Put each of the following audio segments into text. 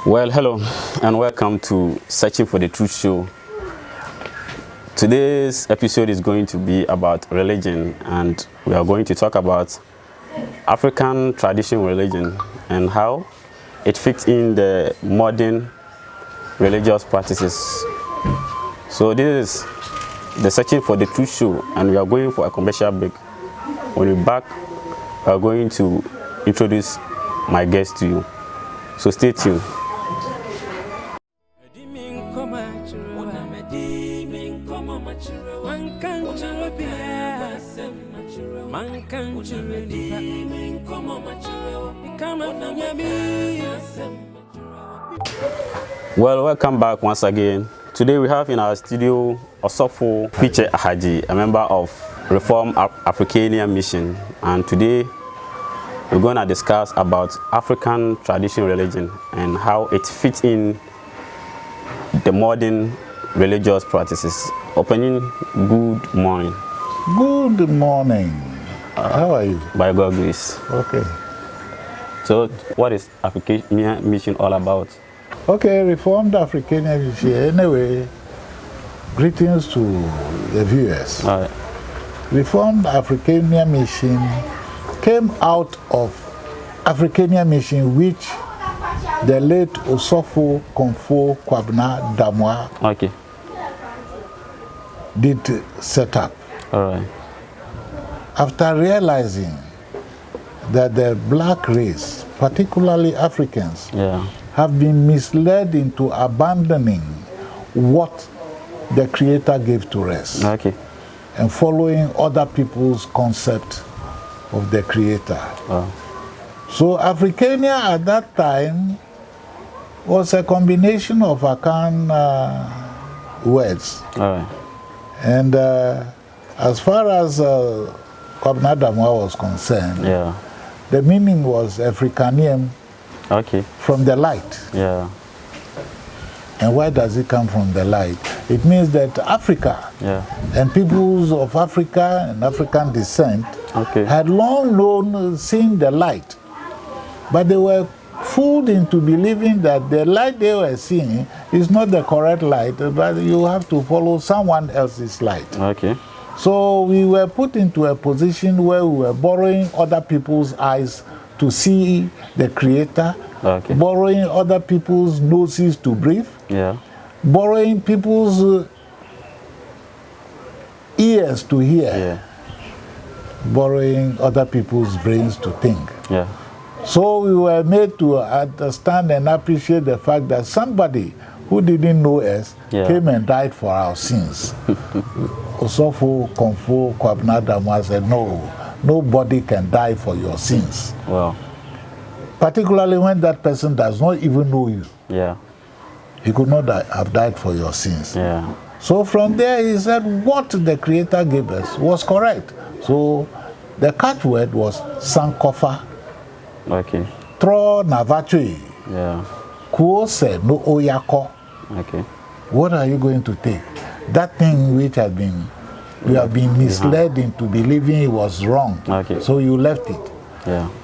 Well, hello and welcome to Searching for the Truth show. Today's episode is going to be about religion, and we are going to talk about African traditional religion and how it fits in the modern religious practices. So this is the Searching for the Truth show, and we are going for a commercial break. When we're back, we are going to introduce my guest to you. So stay tuned. Well, welcome back once again. Today we have in our studio Otumfuo Kofitse Ahadzi, a member of Reformed Africanian Mission, and today we're going to discuss about African traditional religion and how it fits in the modern religious practices. Opening, good morning. Good morning. How are you? By God's grace. Okay. So, what is Africanian Mission all about? Okay, Reformed Africanian Mission. Anyway, greetings to the viewers. All right. Reformed Africanian Mission came out of Africanian Mission, which the late Otumfuo Okay. did set up. All right. After realizing that the black race, particularly Africans, have been misled into abandoning what the Creator gave to us, and following other people's concept of the Creator. So Africania at that time was a combination of Akan words. And as far as Kwabena Damwa was concerned, the meaning was Africanium, from the light. And why does it come from the light? It means that Africa and peoples of Africa and African descent had long known, seen the light, but they were fooled into believing that the light they were seeing is not the correct light, but you have to follow someone else's light. So we were put into a position where we were borrowing other people's eyes to see the Creator, borrowing other people's noses to breathe, borrowing people's ears to hear, borrowing other people's brains to think. So we were made to understand and appreciate the fact that somebody who didn't know us came and died for our sins. Otumfuo Kwabena Damwa said, no, nobody can die for your sins. Particularly when that person does not even know you. He could not have died for your sins. So from there he said what the Creator gave us was correct. So the catchword was Sankofa. Tro Navatui. Kuo said no Oyako. What are you going to take? That thing which has been, you have been misled into believing it was wrong. So you left it.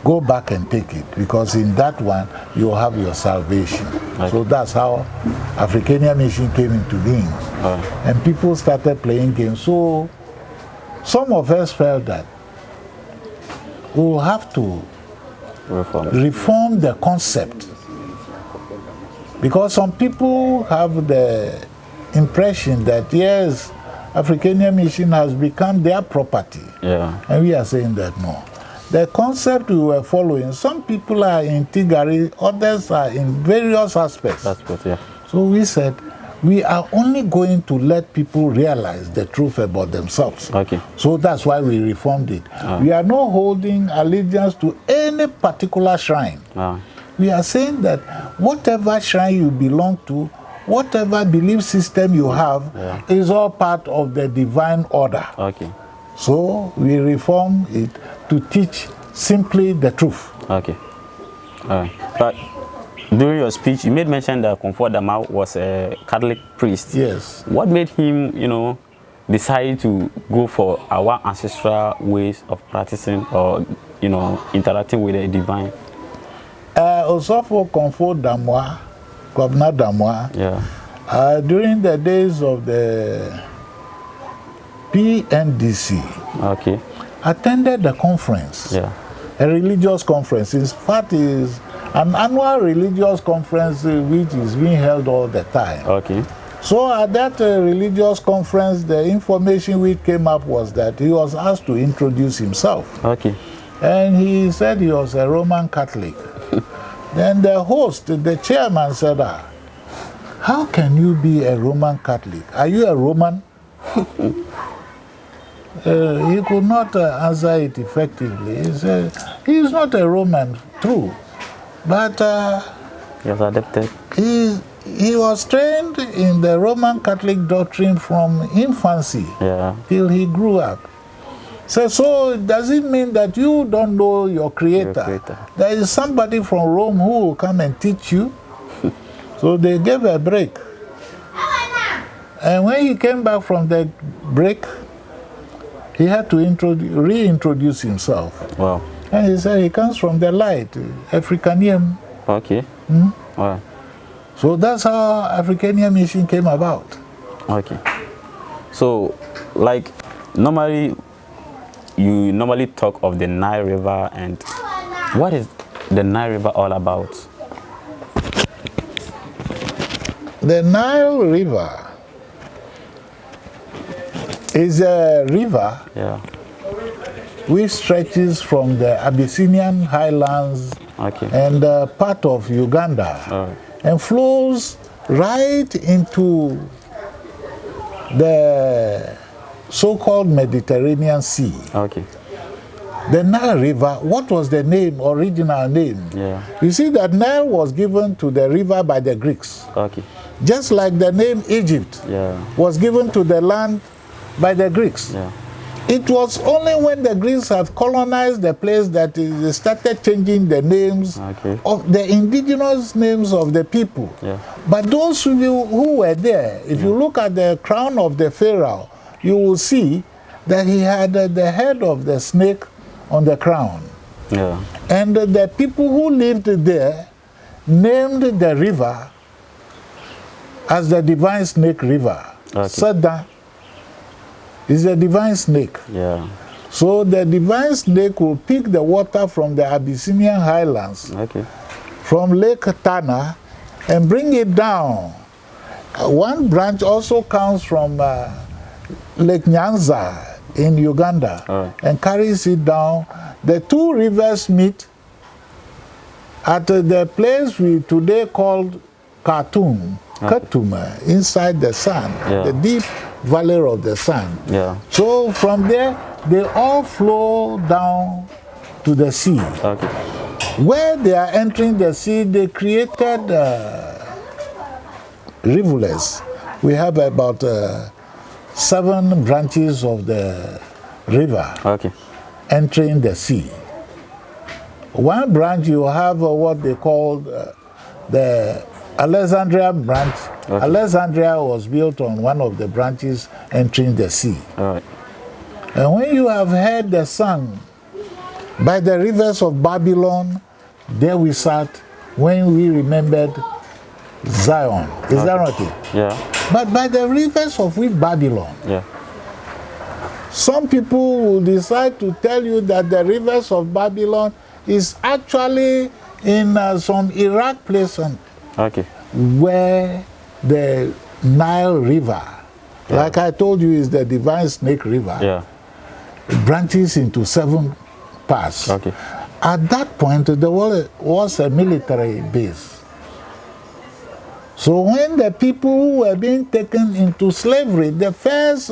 Go back and take it, because in that one you'll have your salvation. So that's how Africanian Mission came into being. And people started playing games. So some of us felt that we will have to reform the concept, because some people have the impression that yes, Africanian Mission has become their property, and we are saying that no. The concept we were following, some people are in Tigari, others are in various aspects. So we said we are only going to let people realize the truth about themselves. So that's why we reformed it. We are not holding allegiance to any particular shrine. We are saying that whatever shrine you belong to, whatever belief system you have, is all part of the divine order. So we reform it to teach simply the truth. But during your speech, you made mention that Otumfuo Damwa was a Catholic priest. What made him, decide to go for our ancestral ways of practicing or, interacting with the divine? Otumfuo Damwa Kwabena Damwa, during the days of the PNDC, attended the conference, a religious conference. In fact, is an annual religious conference which is being held all the time. So at that religious conference, the information which came up was that he was asked to introduce himself. And he said he was a Roman Catholic. Then the host, the chairman, said, how can you be a Roman Catholic? Are you a Roman? He could not answer it effectively. He said, he is not a Roman, true. But he was adopted. He was trained in the Roman Catholic doctrine from infancy till he grew up. So does it mean that you don't know your creator? There is somebody from Rome who will come and teach you. So they gave a break. And when he came back from the break, he had to reintroduce himself. Wow. And he said he comes from the light, Africanium. Wow. So that's how Africanium mission came about. So, like, normally, you normally talk of the Nile River, and what is the Nile River all about? The Nile River is a river which stretches from the Abyssinian highlands and part of Uganda and flows right into the so-called Mediterranean Sea. The Nile River, what was the name, original name? You see that Nile was given to the river by the Greeks. Just like the name Egypt was given to the land by the Greeks. It was only when the Greeks have colonized the place that they started changing the names of the indigenous names of the people. But those who were there, if you look at the crown of the pharaoh, you will see that he had the head of the snake on the crown. And the people who lived there named the river as the Divine Snake River. Sada is a divine snake. So the divine snake will pick the water from the Abyssinian highlands, from Lake Tana, and bring it down. One branch also comes from Lake Nyanza in Uganda and carries it down. The two rivers meet at the place we today called Khartoum, inside the sand, the deep valley of the sun. So from there, they all flow down to the sea. Where they are entering the sea, they created rivulets. We have about 7 branches of the river entering the sea. One branch, you have what they call the Alexandria branch. Alexandria was built on one of the branches entering the sea. And when you have heard the song by the rivers of Babylon, there we sat when we remembered Zion. Is that not it? But by the rivers of Babylon, some people will decide to tell you that the rivers of Babylon is actually in some Iraq place where the Nile River, like I told you, is the Divine Snake River. It branches into 7 parts. At that point, there was a military base. So when the people who were being taken into slavery, the first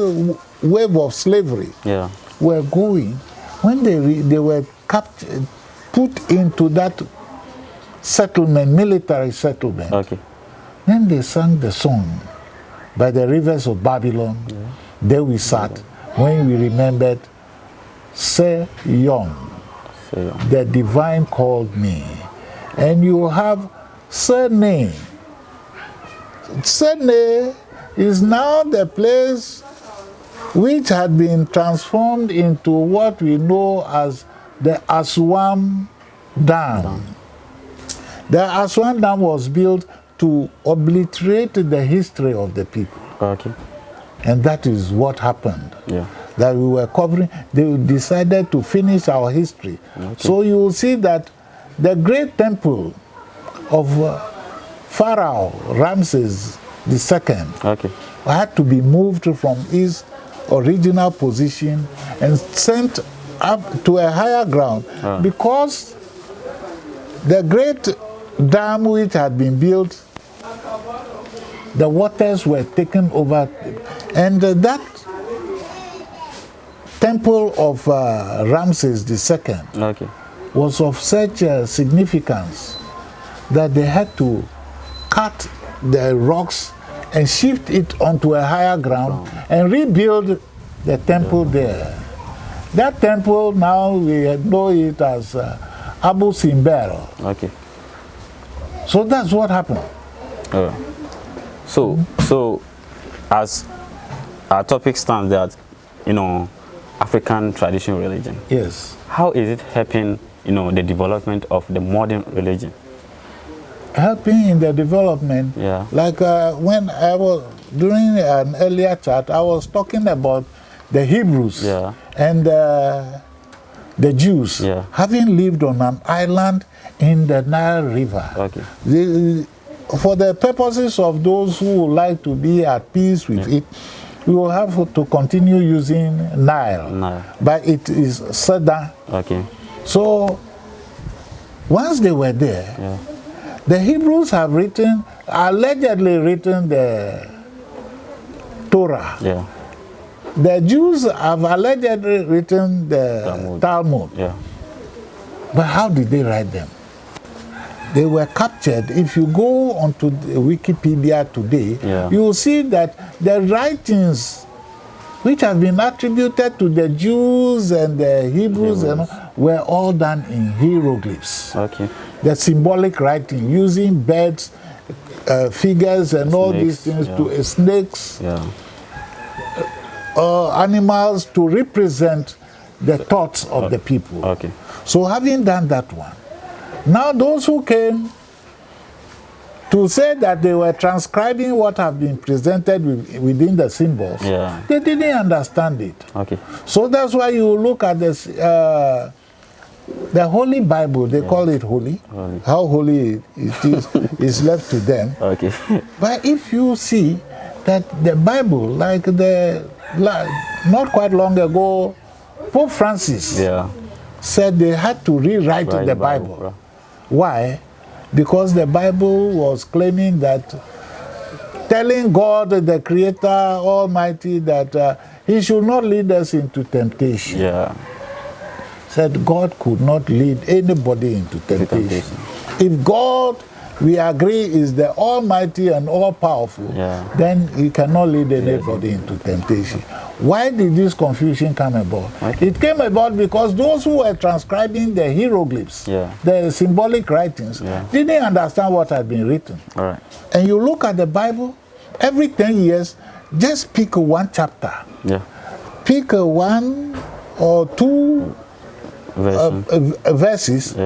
wave of slavery were going, when they were captured, put into that settlement, military settlement, then they sang the song by the rivers of Babylon. There we sat when we remembered Say Young, the divine called me. And you have Sene. Sene is now the place which had been transformed into what we know as the Aswan Dam. The Aswan Dam was built to obliterate the history of the people. Okay. And that is what happened. Yeah. That we were covering, they decided to finish our history. Okay. So you will see that the great temple of Pharaoh Ramses II had to be moved from its original position and sent up to a higher ground because the great dam which had been built, the waters were taken over, and that temple of Ramses II was of such significance that they had to cut the rocks and shift it onto a higher ground and rebuild the temple there. That temple now we know it as Abu Simbel. Okay. So that's what happened. So as our topic stands, that African traditional religion. Yes. How is it helping the development of the modern religion? Helping in the development. Yeah. Like when I was during an earlier chat, I was talking about the Hebrews and the Jews having lived on an island in the Nile River. Okay. For the purposes of those who would like to be at peace with it, we will have to continue using Nile. But it is Sada. Okay. So once they were there, the Hebrews have allegedly written the Torah. Yeah. The Jews have allegedly written the Talmud. Yeah. But how did they write them? They were captured. If you go onto the Wikipedia today, you will see that the writings which have been attributed to the Jews and the Hebrews were all done in hieroglyphs. Okay. The symbolic writing, using birds, figures, and all these things to snakes, animals to represent the thoughts of the people. Okay. So having done that one, now those who came to say that they were transcribing what have been presented within the symbols, they didn't understand it. Okay. So that's why you look at this, the Holy Bible, they call it holy. How holy it is left to them. Okay. But if you see that the Bible, like not quite long ago, Pope Francis said they had to rewrite the Bible. Why? Because the Bible was claiming that, telling God, the Creator Almighty, that He should not lead us into temptation. Yeah. Said God could not lead anybody into temptation. If God, we agree, is the Almighty and all-powerful, then He cannot lead anybody into temptation. Why did this confusion come about? It came about because those who were transcribing the hieroglyphs, the symbolic writings, didn't understand what had been written. All right. And you look at the Bible, every 10 years, just pick one chapter. Pick one or two verses,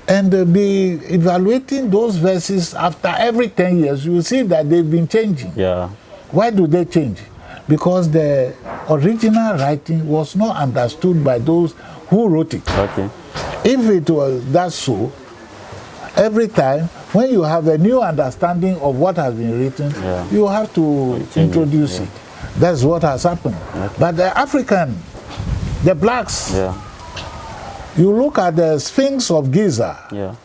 and be evaluating those verses after every 10 years. You will see that they've been changing. Why do they change? Because the original writing was not understood by those who wrote it. If it was that so, every time when you have a new understanding of what has been written, you have to introduce it. That's what has happened. But the African, the blacks, you look at the Sphinx of Giza,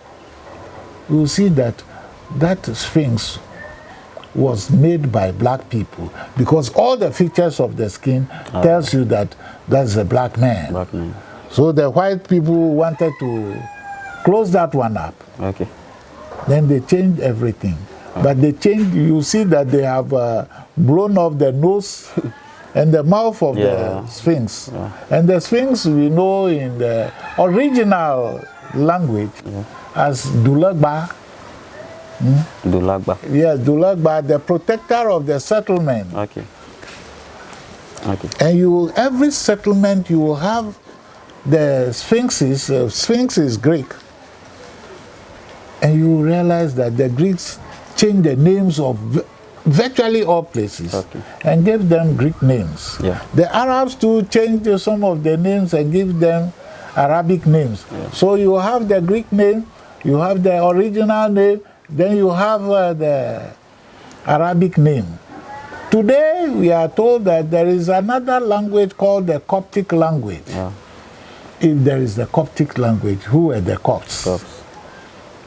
you see that Sphinx was made by black people, because all the features of the skin tells you that that's a black man. So the white people wanted to close that one up. Then they changed everything. But they changed, you see that they have blown off the nose and the mouth of the Sphinx. And the Sphinx, we know in the original language as Dulagba. Dulagba. Yes, Dulagba, the protector of the settlement. And every settlement you will have the Sphinxes. Sphinx is Greek. And you realize that the Greeks changed the names of virtually all places and gave them Greek names. The Arabs too changed some of the names and gave them Arabic names. So you have the Greek name, you have the original name, then you have the Arabic name. Today we are told that there is another language called the Coptic language. If there is the Coptic language, who are the Copts?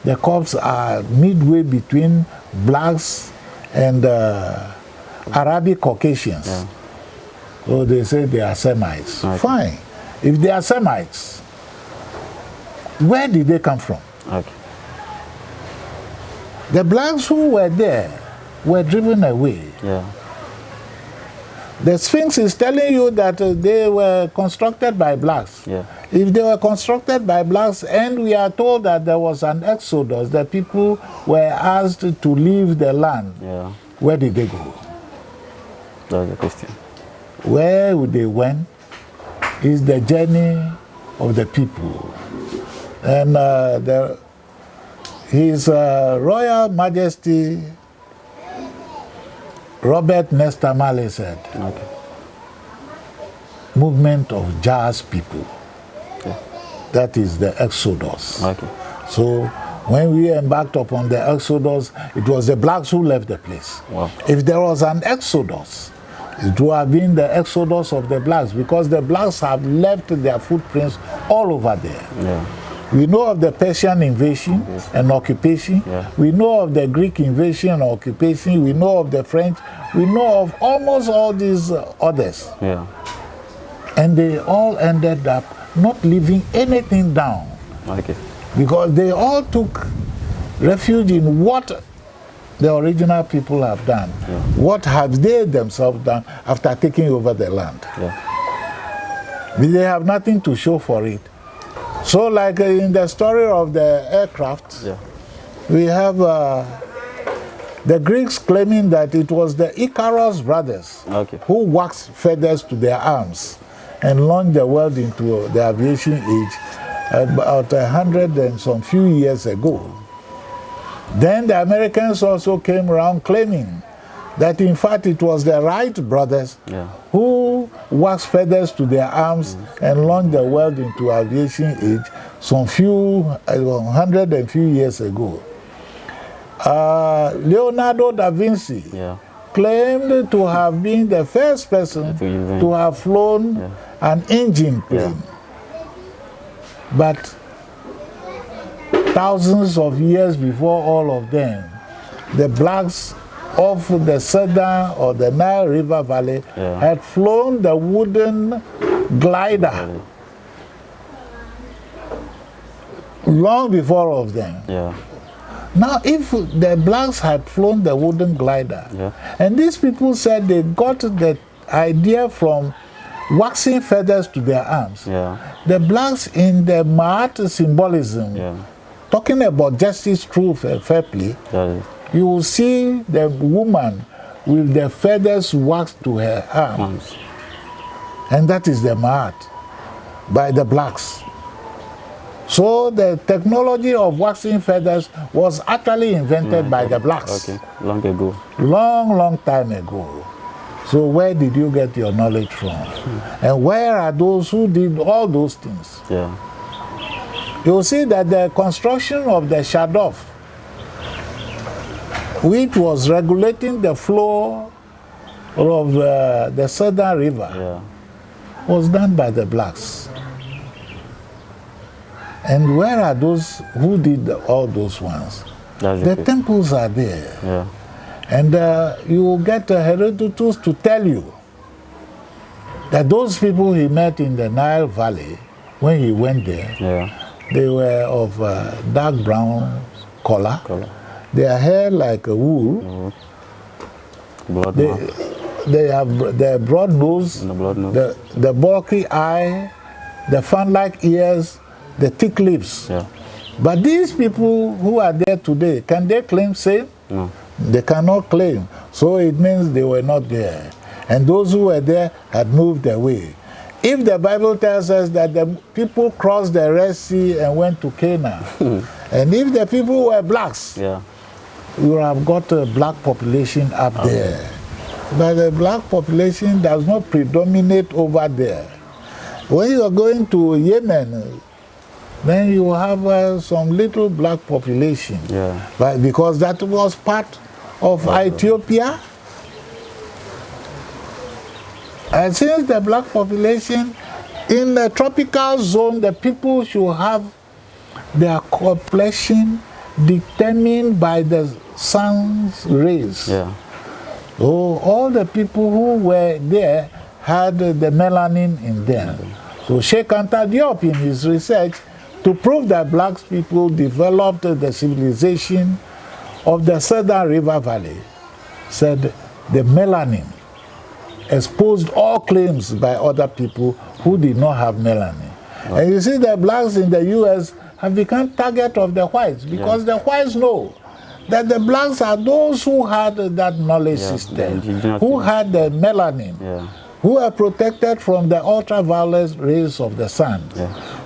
The Copts are midway between blacks and Arabic Caucasians. So they say they are Semites. Fine. If they are Semites, where did they come from? The blacks who were there were driven away. The Sphinx is telling you that they were constructed by blacks. If they were constructed by blacks, and we are told that there was an exodus, that people were asked to leave the land, where did they go? That's the question. Where they went is the journey of the people. And His Royal Majesty Robert Nesta Marley said, movement of jazz people. That is the Exodus. So when we embarked upon the Exodus, it was the blacks who left the place. If there was an Exodus, it would have been the Exodus of the blacks, because the blacks have left their footprints all over there. We know of the Persian invasion and occupation. We know of the Greek invasion and occupation. We know of the French. We know of almost all these others. And they all ended up not leaving anything down. Because they all took refuge in what the original people have done. What have they themselves done after taking over the land? They have nothing to show for it. So like in the story of the aircraft, we have the Greeks claiming that it was the Icarus brothers who waxed feathers to their arms and launched the world into the aviation age about 100 and some few years ago. Then the Americans also came around claiming that in fact it was the Wright brothers who waxed feathers to their arms and launched the world into aviation age some few, 100 and few years ago. Leonardo da Vinci claimed to have been the first person to have flown an engine plane. But thousands of years before all of them, the blacks of the southern or the Nile River Valley had flown the wooden glider long before all of them. Now, if the blacks had flown the wooden glider, and these people said they got the idea from waxing feathers to their arms, the blacks in the Ma'at symbolism, talking about justice, truth, and fair play, you will see the woman with the feathers waxed to her arms. And that is the Ma'at by the blacks. So the technology of waxing feathers was actually invented by the blacks. Long ago. Long time ago. So where did you get your knowledge from? And where are those who did all those things? You'll see that the construction of the Shaduf, which was regulating the flow of the Southern River, was done by the blacks. And where are those who did all those ones? The temples are there. And you will get Herodotus to tell you that those people he met in the Nile Valley, when he went there, they were of dark brown color. Their hair like a wool. They have the broad nose, the bulky eye, the fan-like ears, the thick lips. But these people who are there today, can they claim same? No. They cannot claim. So it means they were not there. And those who were there had moved away. If the Bible tells us that the people crossed the Red Sea and went to Canaan, and if the people were blacks, you have got a black population up there. But the black population does not predominate over there. When you are going to Yemen, then you have some little black population. Yeah. But because that was part of Ethiopia. And since the black population in the tropical zone, the people should have their complexion determined by the sun's rays. Yeah. So all the people who were there had the melanin in them. So Sheikh Anta Diop in his research to prove that black people developed the civilization of the Southern River Valley said the melanin exposed all claims by other people who did not have melanin. And you see the blacks in the U.S. have become target of the whites because the whites know that the blacks are those who had that knowledge system, who had the melanin, who are protected from the ultraviolet rays of the sun.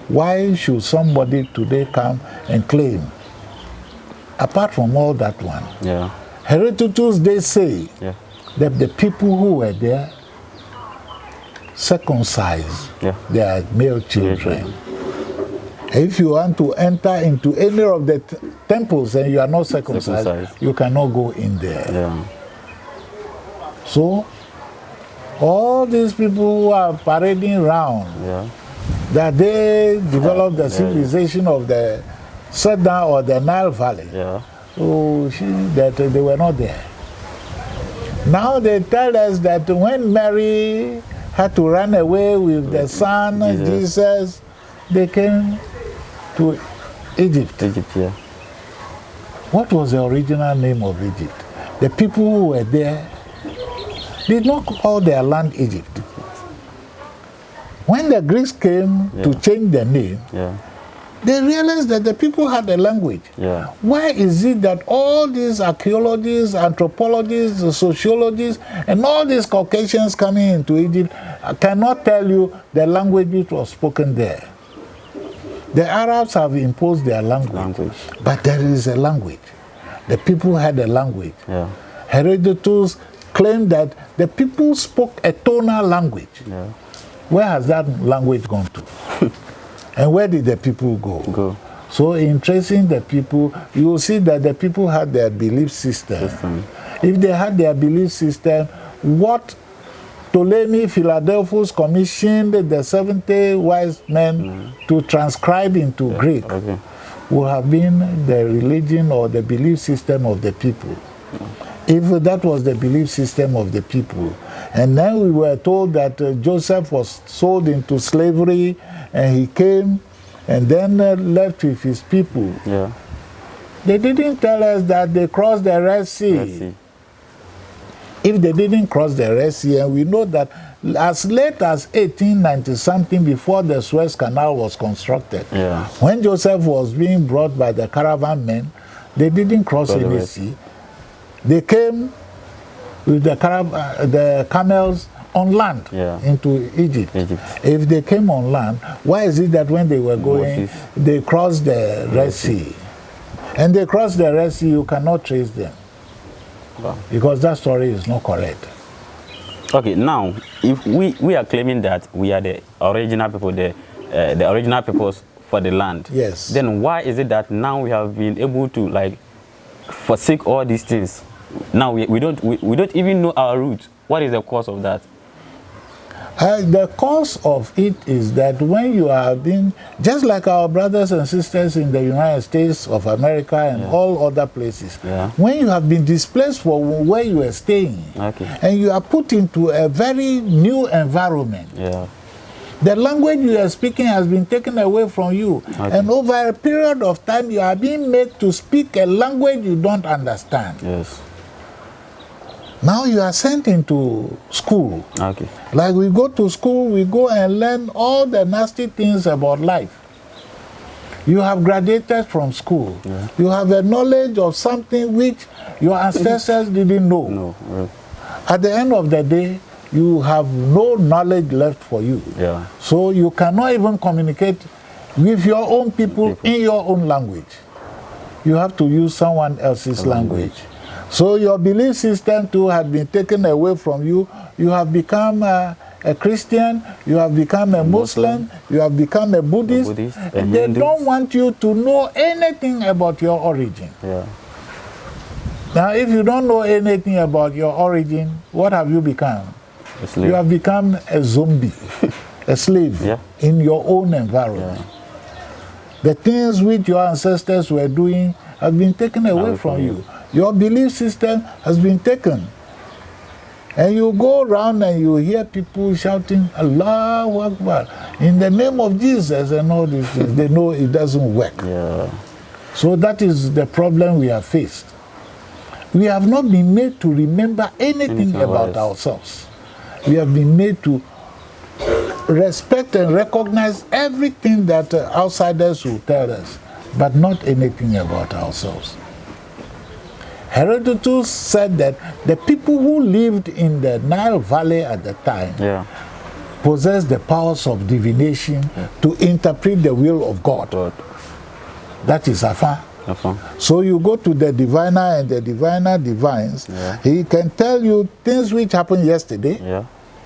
Why should somebody today come and claim, apart from all that one? Herodotus, they say that the people who were there circumcised their male children. If you want to enter into any of the temples and you are not circumcised, you cannot go in there. So, all these people who are parading around, that they developed the civilization of the Southern or the Nile Valley, that they were not there. Now they tell us that when Mary had to run away with the son, Jesus, they came to Egypt. What was the original name of Egypt? The people who were there did not call their land Egypt. When the Greeks came to change their name, they realized that the people had a language. Why is it that all these archaeologists, anthropologists, sociologists, and all these Caucasians coming into Egypt cannot tell you the language which was spoken there? The Arabs have imposed their language. But there is a language. The people had a language. Herodotus claimed that the people spoke a tonal language. Where has that language gone to? And where did the people go? So in tracing the people, you will see that the people had their belief system. If they had their belief system, what Ptolemy Philadelphus commissioned the 70 wise men to transcribe into Greek would have been the religion or the belief system of the people. If that was the belief system of the people, and then we were told that Joseph was sold into slavery and he came and then left with his people. They didn't tell us that they crossed the Red Sea. If they didn't cross the Red Sea, and we know that as late as 1890-something, before the Suez Canal was constructed, when Joseph was being brought by the caravan men, they didn't cross any sea. They came with the camels on land into Egypt. If they came on land, why is it that when they were going, they crossed the Red Sea? And they crossed the Red Sea, you cannot trace them. Because that story is not correct. Okay, now, if we are claiming that we are the original people, the original peoples for the land, then why is it that now we have been able to forsake all these things? Now we don't even know our roots. What is the cause of that? The cause of it is that when you are being, just like our brothers and sisters in the United States of America and all other places, when you have been displaced from where you are staying, and you are put into a very new environment, the language you are speaking has been taken away from you, and over a period of time you are being made to speak a language you don't understand. Now you are sent into school. Like we go to school, we go and learn all the nasty things about life. You have graduated from school. You have a knowledge of something which your ancestors didn't know. At the end of the day, you have no knowledge left for you. So you cannot even communicate with your own people in your own language. you have to use someone else's language. So your belief system too has been taken away from you. You have become a Christian, you have become a Muslim, you have become a Buddhist, and they don't want you to know anything about your origin. Yeah. Now, if you don't know anything about your origin, what have you become? A slave. You have become a zombie, a slave in your own environment. Yeah. The things which your ancestors were doing have been taken away from you. Your belief system has been taken. And you go around and you hear people shouting, Allahu Akbar, in the name of Jesus and all these things. They know it doesn't work. Yeah. So that is the problem we have faced. We have not been made to remember anything about ourselves. We have been made to respect and recognize everything that outsiders will tell us, but not anything about ourselves. Herodotus said that the people who lived in the Nile Valley at the time possessed the powers of divination to interpret the will of God. That is Afa. So you go to the diviner and the diviner divines. He can tell you things which happened yesterday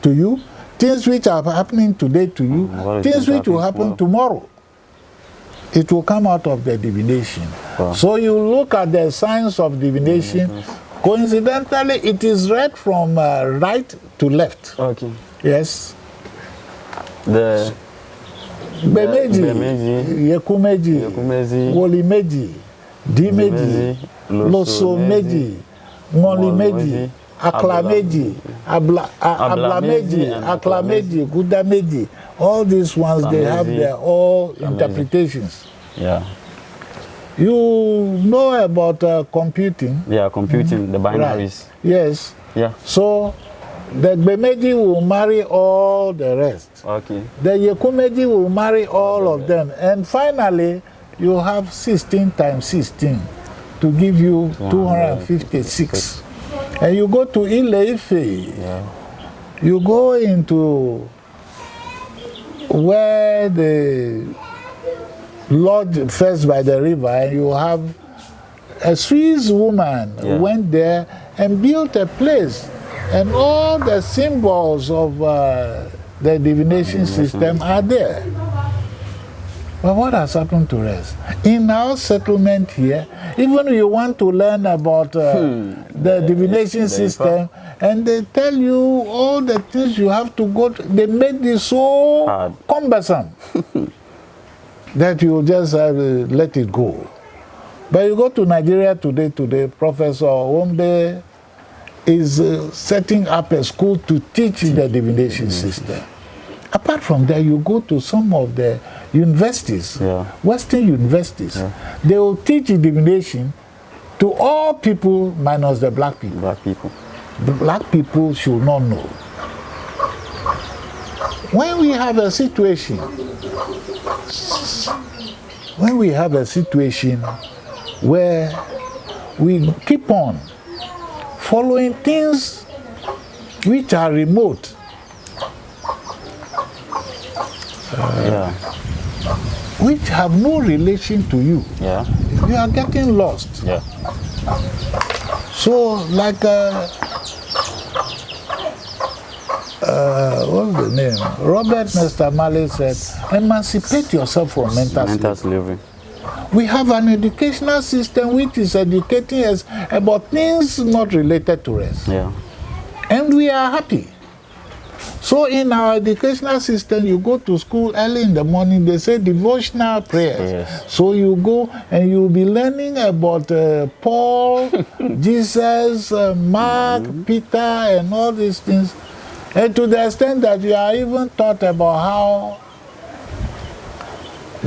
to you, things which are happening today to you, things which will happen tomorrow. It will come out of the divination. So you look at the science of divination. Coincidentally, it is read from right to left. Okay. Yes. The Bemeji, Yekumeji, Wolimeji, Dimeji, Losomeji, Ngolimeji, Aklameji, Ablameji, Aklameji, Gudameji. All these ones, they have their all interpretations. Yeah. You know about computing. Yeah, computing, the binaries. Right. Yes. Yeah. So the Bemeji will marry all the rest. Okay. The Yekumeji will marry all of them. And finally, you have 16 times 16 to give you 256. And you go to Ile-Ife. You go into where the Lord first by the river, and you have a Swiss woman who went there and built a place. And all the symbols of the divination system are there. But what has happened to us? In our settlement here, even if you want to learn about the divination system, and they tell you all the things you have to go to, they make this so cumbersome that you just let it go. But you go to Nigeria today, Professor Wombe is setting up a school to teach the divination system. Apart from that, you go to some of the universities, Western universities, they will teach divination to all people minus the black people. The black people should not know. When we have a situation where we keep on following things which are remote, which have no relation to you, you are getting lost. So, like, what's the name? Robert Nesta Marley said, emancipate yourself from mental slavery. We have an educational system which is educating us about things not related to us. And we are happy. So in our educational system, you go to school early in the morning, they say devotional prayers. So you go and you'll be learning about Paul, Jesus, Mark, Peter, and all these things. And to the extent that you are even taught about how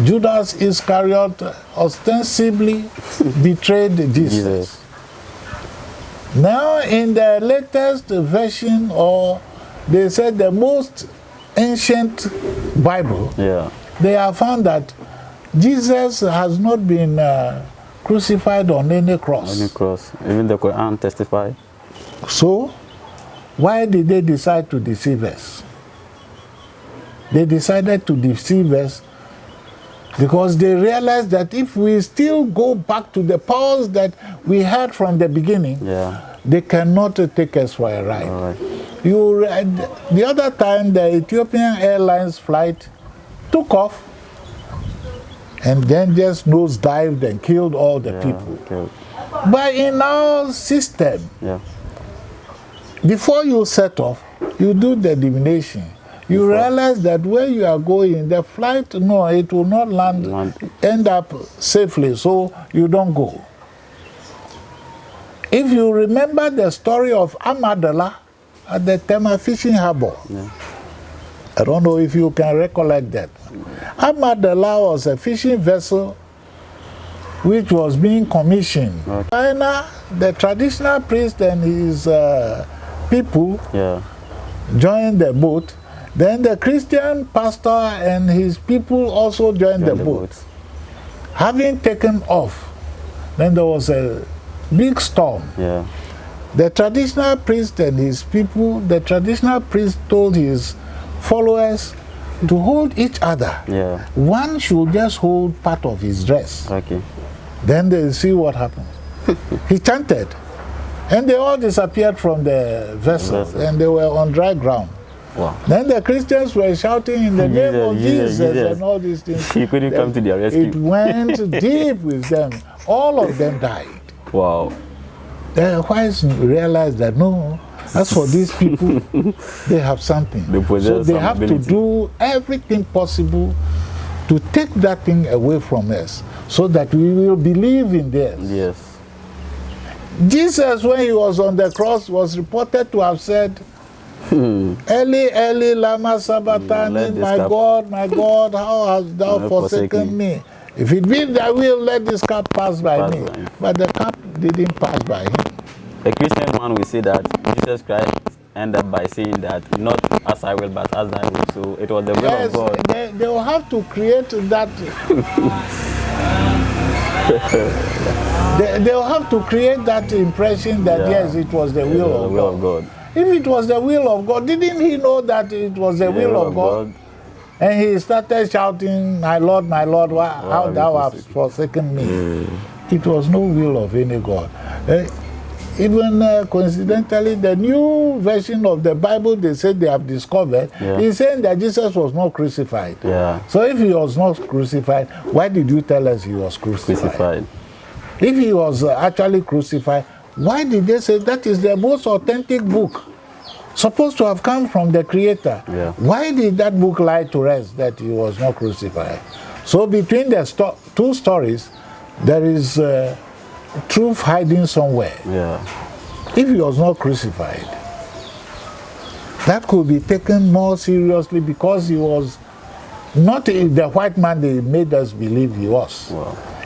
Judas Iscariot ostensibly betrayed Jesus. Now, in the latest version, or they said the most ancient Bible, they have found that Jesus has not been crucified on any cross. Even the Quran testifies. So, why did they decide to deceive us? They decided to deceive us Because they realized that if we still go back to the powers that we had from the beginning, they cannot take us for a ride. All right. The other time, the Ethiopian Airlines flight took off and then just nosedived and killed all the people. But in our system, before you set off, you do the divination. You realize that where you are going, the flight, no, it will not end up safely, so you don't go. If you remember the story of Amadala at the Tema fishing harbor, I don't know if you can recollect that. Amadala was a fishing vessel which was being commissioned. The traditional priest and his people joined the boat. Then the Christian pastor and his people also joined the boat. Having taken off, then there was a big storm. The traditional priest and his people, the traditional priest told his followers to hold each other. One should just hold part of his dress. Then they see what happens. He chanted, and they all disappeared from the vessel, and they were on dry ground. Then the Christians were shouting in the name of Jesus and all these things. He couldn't come to their rescue. It went deep with them. All of them died. Wow. The whites realized that no, as for these people, they have something. So they have to do everything possible to take that thing away from us so that we will believe in theirs. Jesus, when he was on the cross, was reported to have said, Eli, Eli, lama sabachthani, my God, how hast thou forsaken me? If it be thy will, let this cup pass by me. But the cup didn't pass by him. A Christian man will say that Jesus Christ ended up by saying that, not as I will, but as thy will. So it was the will of God. They will have to create that. They will have to create that impression that yes, it was the will of God. If it was the will of God, didn't he know that it was the will of God? And he started shouting, my Lord, how thou hast forsaken me. It was no will of any God. Even coincidentally, the new version of the Bible they said they have discovered is saying that Jesus was not crucified. So if he was not crucified, why did you tell us he was crucified? If he was actually crucified, why did they say that is the most authentic book, supposed to have come from the Creator? Why did that book lie to us that he was not crucified? So between the two stories, there is truth hiding somewhere. If he was not crucified, that could be taken more seriously because he was not the white man they made us believe he was.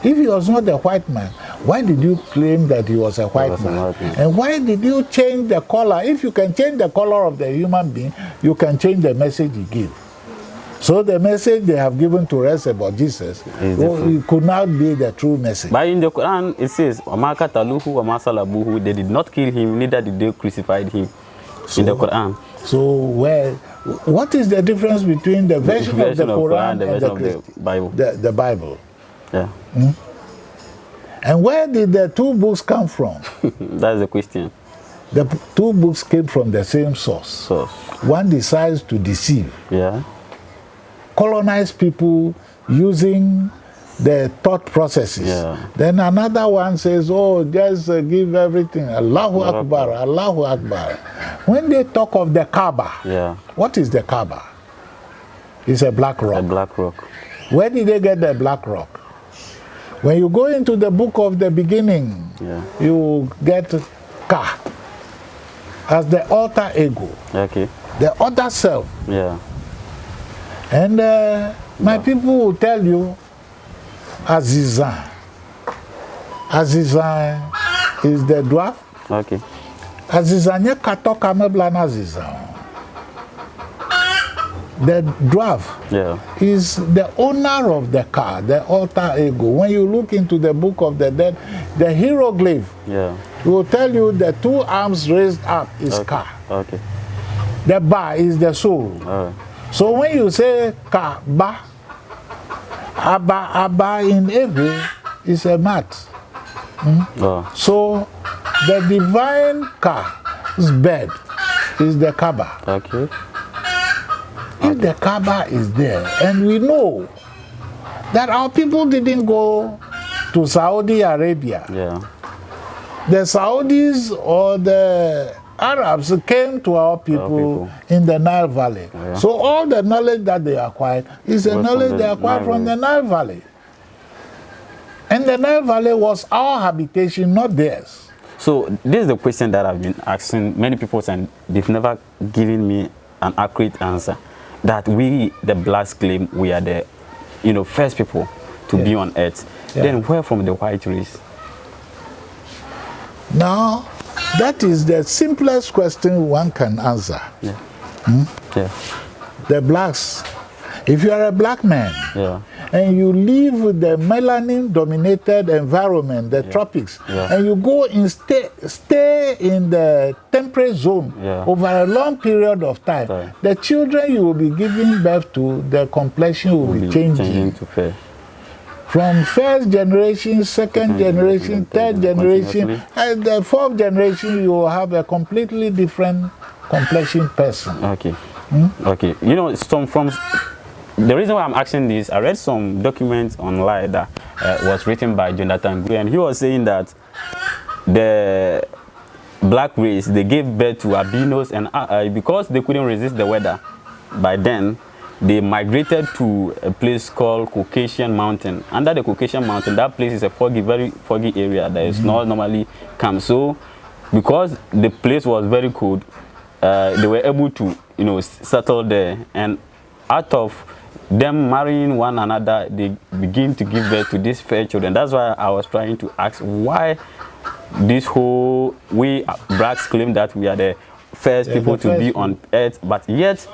If he was not the white man, why did you claim that he was a white man? And why did you change the color? If you can change the color of the human being, you can change the message he gives. So the message they have given to us about Jesus, it could not be the true message. But in the Quran, it says, they did not kill him, neither did they crucify him. In the Quran. So what is the difference between the version of the Quran and the version of the Bible? The Bible. And where did the two books come from? That's the question. The two books came from the same source. One decides to deceive. Colonize people using the thought processes. Then another one says, oh, just give everything. Allahu Akbar, Allahu Akbar. When they talk of the Kaaba, what is the Kaaba? It's a black rock. A black rock. Where did they get the black rock? When you go into the book of the beginning, you get Ka as the alter ego, the other self. And my people will tell you, Azizan. Azizan is the dwarf. Azizan katoka meblana Azizan. The dwarf is the owner of the car, the alter ego. When you look into the book of the dead, the hieroglyph will tell you the two arms raised up is Ka. The Ba is the soul. So when you say Kaaba, Abba in Hebrew is a mat. So the divine Ka's bed is the Kaaba. Okay. If the Kaaba is there, and we know that our people didn't go to Saudi Arabia. Yeah. The Saudis or the Arabs came to our people in the Nile Valley. Yeah. So all the knowledge that they acquired is the knowledge they acquired from the Nile Valley. And the Nile Valley was our habitation, not theirs. So this is the question that I've been asking many people, and they've never given me an accurate answer. That we, the blacks, claim we are the, first people to be on earth. Yeah. Then where from the white race? Now, that is the simplest question one can answer. Yeah. Yeah. The blacks. If you are a black man, yeah, and you live the melanin-dominated environment, the tropics, and you go and stay in the temperate zone over a long period of time, the children you will be giving birth to, the complexion will be changing to fair. From first generation, second generation, third generation, and the fourth generation, you will have a completely different complexion person. Okay. Okay. From the reason why I'm asking this, I read some documents online that was written by Jonathan Gray, and he was saying that the black race, they gave birth to albinos, and because they couldn't resist the weather by then, they migrated to a place called Caucasian Mountain. Under the Caucasian Mountain, that place is a very foggy area that is not normally calm. So because the place was very cold, they were able to settle there, and out of them marrying one another, they begin to give birth to these fair children. That's why I was trying to ask why this whole we blacks claim that we are the first people to be on earth, but yet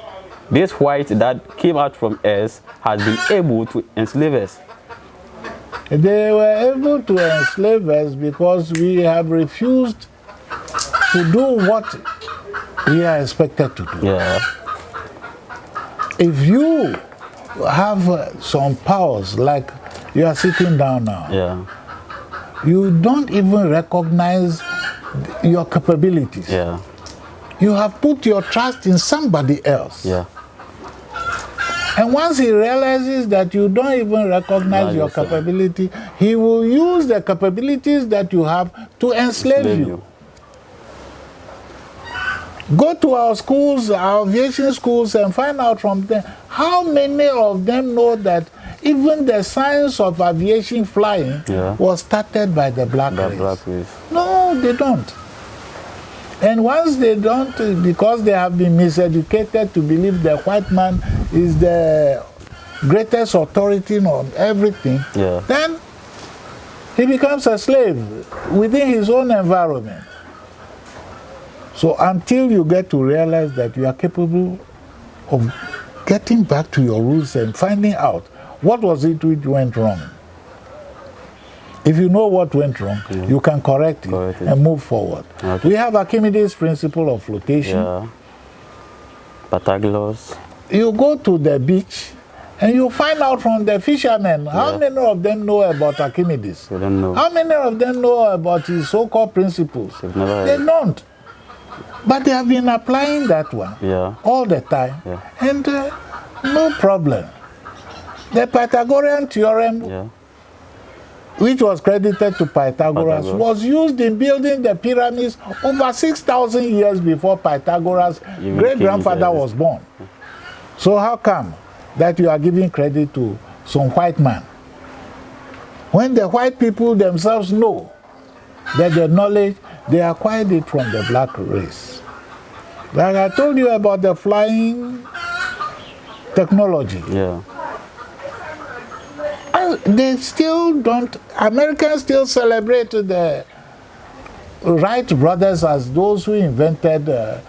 this white that came out from us has been able to enslave us. They were able to enslave us because we have refused to do what we are expected to do. Yeah. If you have some powers, like you are sitting down now, you don't even recognize your capabilities. Yeah. You have put your trust in somebody else. Yeah. And once he realizes that you don't even recognize your capability, he will use the capabilities that you have to enslave you. Go to our schools, our aviation schools, and find out from them how many of them know that even the science of aviation flying was started by the black race. No, they don't. And once they don't, because they have been miseducated to believe the white man is the greatest authority on everything, then he becomes a slave within his own environment. So until you get to realize that you are capable of getting back to your roots and finding out what was it which went wrong. If you know what went wrong, you can correct it and move forward. Okay. We have Archimedes' principle of flotation. Yeah. Pythagoras. You go to the beach and you find out from the fishermen how many of them know about Archimedes. They don't know. How many of them know about his so-called principles? They don't. But they have been applying that one all the time, and no problem. The Pythagorean theorem, which was credited to Pythagoras, was used in building the pyramids over 6,000 years before Pythagoras' great-grandfather was born. So how come that you are giving credit to some white man, when the white people themselves know that the knowledge, they acquired it from the black race? Like I told you about the flying technology. They still don't, Americans still celebrate the Wright brothers as those who invented the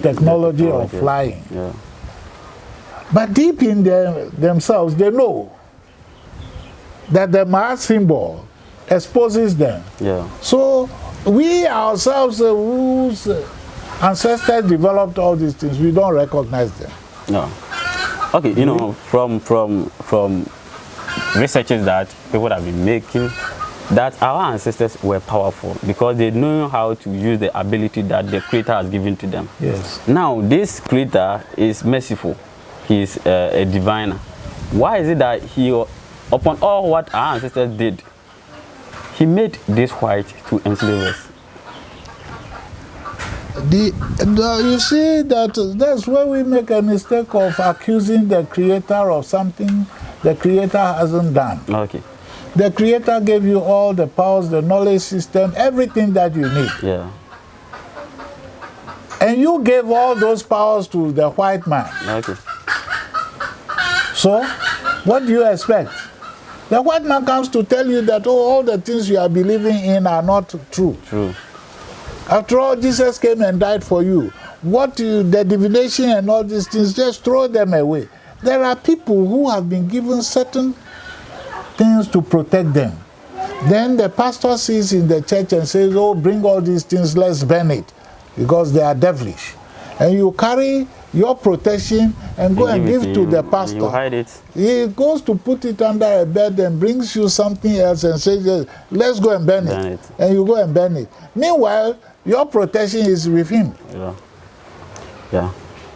technology of flying. But deep in themselves, they know that the Mars symbol exposes them. So we ourselves, whose ancestors developed all these things, we don't recognize them. No. Okay, from researches that people have been making, that our ancestors were powerful because they knew how to use the ability that the Creator has given to them. Yes. Now, this Creator is merciful. He is a diviner. Why is it that he, upon all what our ancestors did, he made this white to enslave us? You see, that's where we make a mistake of accusing the Creator of something the Creator hasn't done. Okay. The Creator gave you all the powers, the knowledge system, everything that you need. Yeah. And you gave all those powers to the white man. Okay. So, what do you expect? The white man comes to tell you that, oh, all the things you are believing in are not true. True. After all, Jesus came and died for you. The divination and all these things, just throw them away. There are people who have been given certain things to protect them. Then the pastor sees in the church and says, oh, bring all these things, let's burn it, because they are devilish. And you carry your protection and go and give to the pastor. You hide it. He goes to put it under a bed and brings you something else and says, let's go and burn it. And you go and burn it. Meanwhile, your protection is with him. Yeah. Yeah.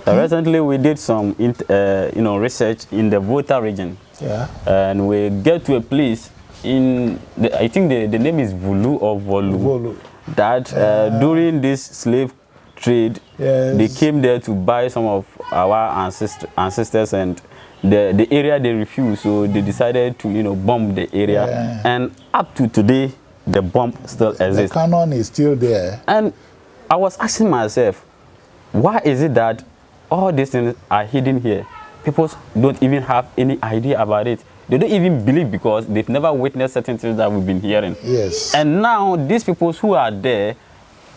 Recently, we did some research in the Volta region. Yeah. And we get to a place in, I think the name is Vulu or Volu. That during this slave trade, yes, they came there to buy some of our ancestors, and the area they refused, so they decided to bomb the area. Yeah. And up to today, the bomb still exists. The cannon is still there. And I was asking myself, why is it that all these things are hidden here? People don't even have any idea about it. They don't even believe because they've never witnessed certain things that we've been hearing. Yes. And now these people who are there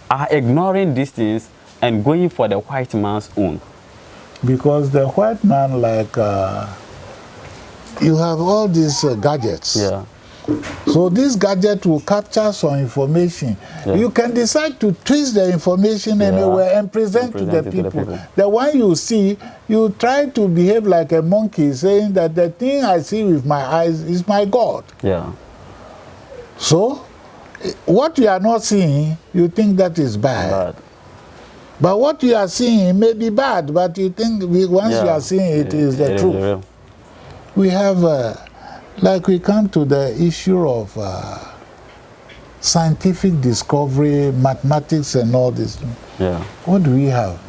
are ignoring these things and going for the white man's own. Because the white man, like, you have all these gadgets. Yeah. So this gadget will capture some information. Yeah. You can decide to twist the information anywhere and present to the people. The one you see, you try to behave like a monkey, saying that the thing I see with my eyes is my God. Yeah. So, what you are not seeing, you think that is bad. But what you are seeing may be bad, but you think once you are seeing it is the truth. We have... like we come to the issue of scientific discovery, mathematics and all this. Yeah. What do we have?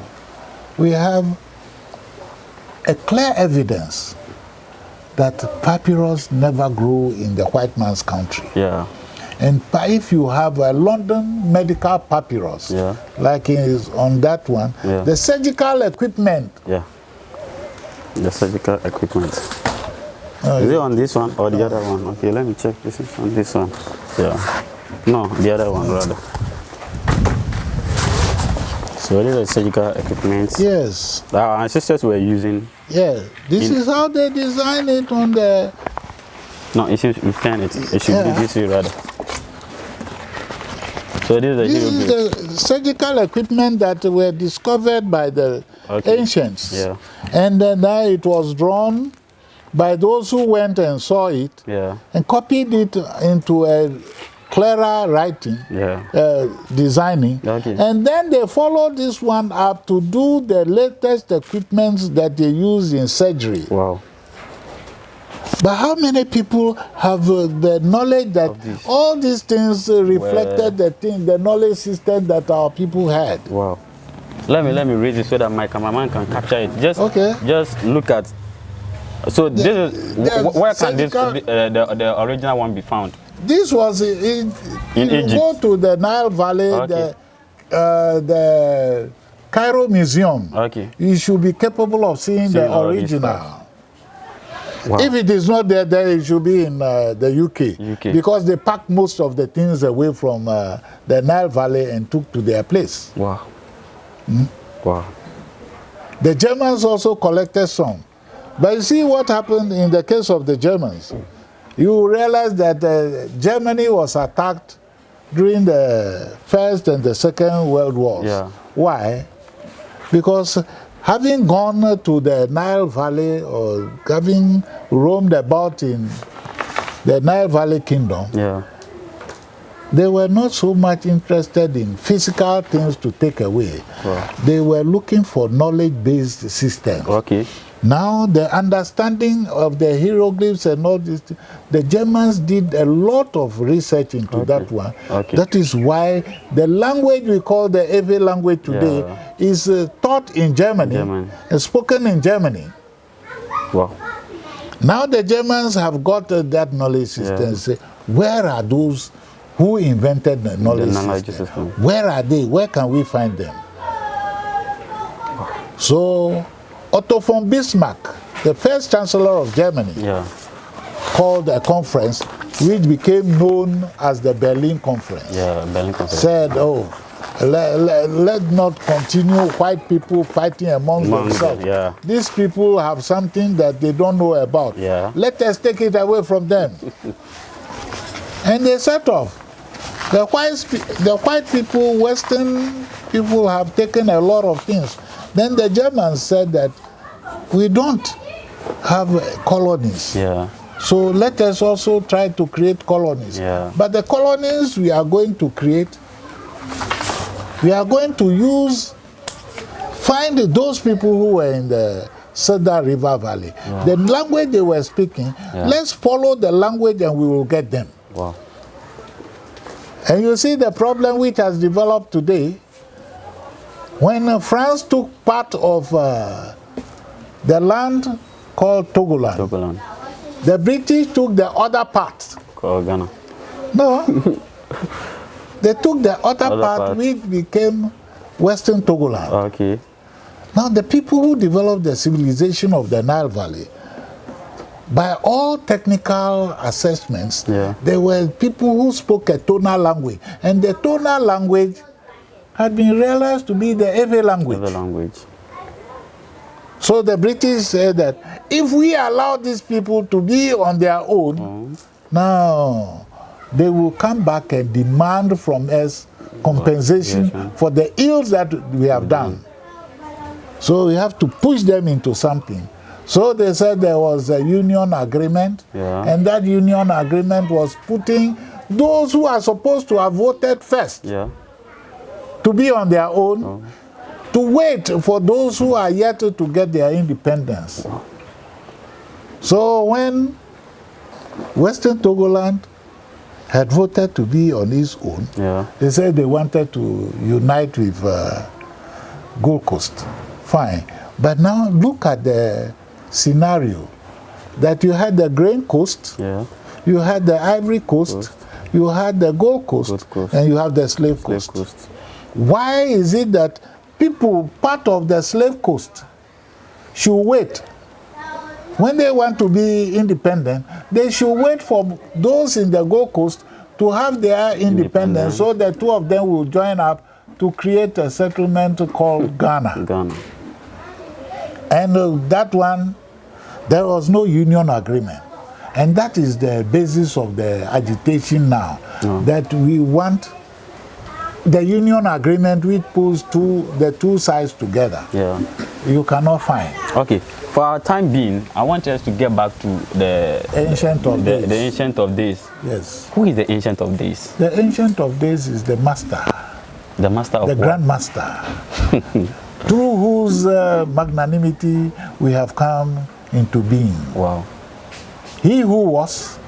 We have a clear evidence that papyrus never grew in the white man's country. Yeah. And if you have a London medical papyrus, like is on that one, the surgical equipment. Yeah. The surgical equipment. Is it on this one or the other one? Okay, let me check. This is on this one. Yeah. No, the other one rather. So these are surgical equipment. Yes. That our ancestors were using. Yeah. This is how they design it on the... No, it should return it. It should be this way rather. So this is the surgical equipment that were discovered by the ancients. Yeah. And then now it was drawn by those who went and saw it and copied it into a clearer writing, designing. And then they followed this one up to do the latest equipments that they use in surgery. Wow. But how many people have the knowledge that all these things reflected the knowledge system that our people had? Wow. Let me read it so that my cameraman can capture it. Just look at. So this is where can this the original one be found? This was in Egypt. Go to the Nile Valley, the Cairo Museum. You should be capable of seeing the original. Wow. If it is not there, then it should be in the UK. Because they packed most of the things away from the Nile Valley and took to their place. Wow. Wow. The Germans also collected some. But you see what happened in the case of the Germans. You realize that Germany was attacked during the First and the Second World Wars. Why? Because having gone to the Nile Valley or having roamed about in the Nile Valley Kingdom, they were not so much interested in physical things to take away. They were looking for knowledge-based systems. Now, the understanding of the hieroglyphs and all this, the Germans did a lot of research into that one. That is why the language we call the Ewe language today is taught in Germany and spoken in Germany. Now the Germans have got that knowledge system. Say, where are those who invented the knowledge system? Where are they? Where can we find them? So Otto von Bismarck, the first chancellor of Germany, called a conference which became known as the Berlin Conference. Said, oh, let's not continue white people fighting among themselves. These people have something that they don't know about. Let us take it away from them. And they set off. The white people, Western people have taken a lot of things. Then the Germans said that we don't have colonies. So let us also try to create colonies. But the colonies we are going to create, we are going to find those people who were in the Celeb River Valley. The language they were speaking, let's follow the language and we will get them. And you see the problem which has developed today. When France took part of the land called Togoland, the British took the other part. Called Ghana. No. They took the other part which became Western Togoland. Now the people who developed the civilization of the Nile Valley, by all technical assessments, there were people who spoke a tonal language. And the tonal language had been realized to be the Ewe language. So the British said that if we allow these people to be on their own, now they will come back and demand from us compensation for the ills that we have done. So we have to push them into something. So they said there was a union agreement, and that union agreement was putting those who are supposed to have voted first to be on their own, to wait for those who are yet to get their independence. So when Western Togoland had voted to be on its own, they said they wanted to unite with Gold Coast. Fine. But now look at the scenario that you had the Grain Coast, you had the Ivory Coast, you had the Gold Coast, and you have the Slave Coast. Why is it that people, part of the Slave Coast, should wait? When they want to be independent, they should wait for those in the Gold Coast to have their independence, so the two of them will join up to create a settlement called Ghana. And that one, there was no union agreement. And that is the basis of the agitation now, that we want the union agreement which pulls the two sides together. You cannot find. Okay, for our time being, I want us to get back to the Ancient of Days. The Ancient of Days. Yes. Who is the Ancient of Days? The Ancient of Days is the master. The master of the what? Grand Master. Through whose magnanimity we have come into being. Wow. He who was,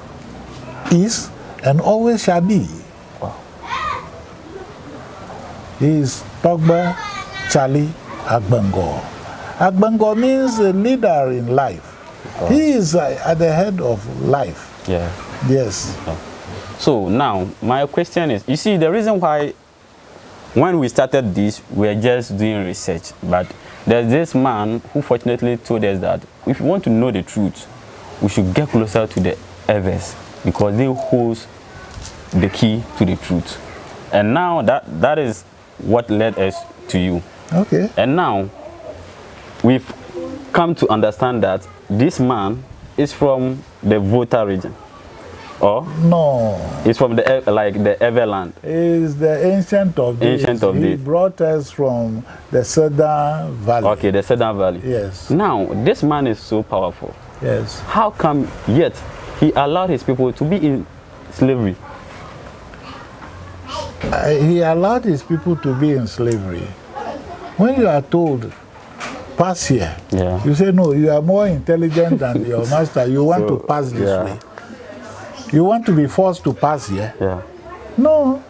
is, and always shall be. Wow. He is Togba Charlie Agbengo. Agbengo means a leader in life. Wow. He is at the head of life. Yes. So now, my question is, you see, the reason why when we started this, we were just doing research, but there's this man who fortunately told us that if we want to know the truth, we should get closer to the Ewes, because they hold the key to the truth. And now that is what led us to you. Okay. And now we've come to understand that this man is from the Volta region. Or no, it's from the Everland. It's the Ancient of Days. He brought us from the Southern Valley. Okay, the Southern Valley. Yes. Now this man is so powerful. Yes. How come yet he allowed his people to be in slavery. He allowed his people to be in slavery. When you are told, pass here, you say, no, you are more intelligent than your master. You want to pass this way. You want to be forced to pass here? No.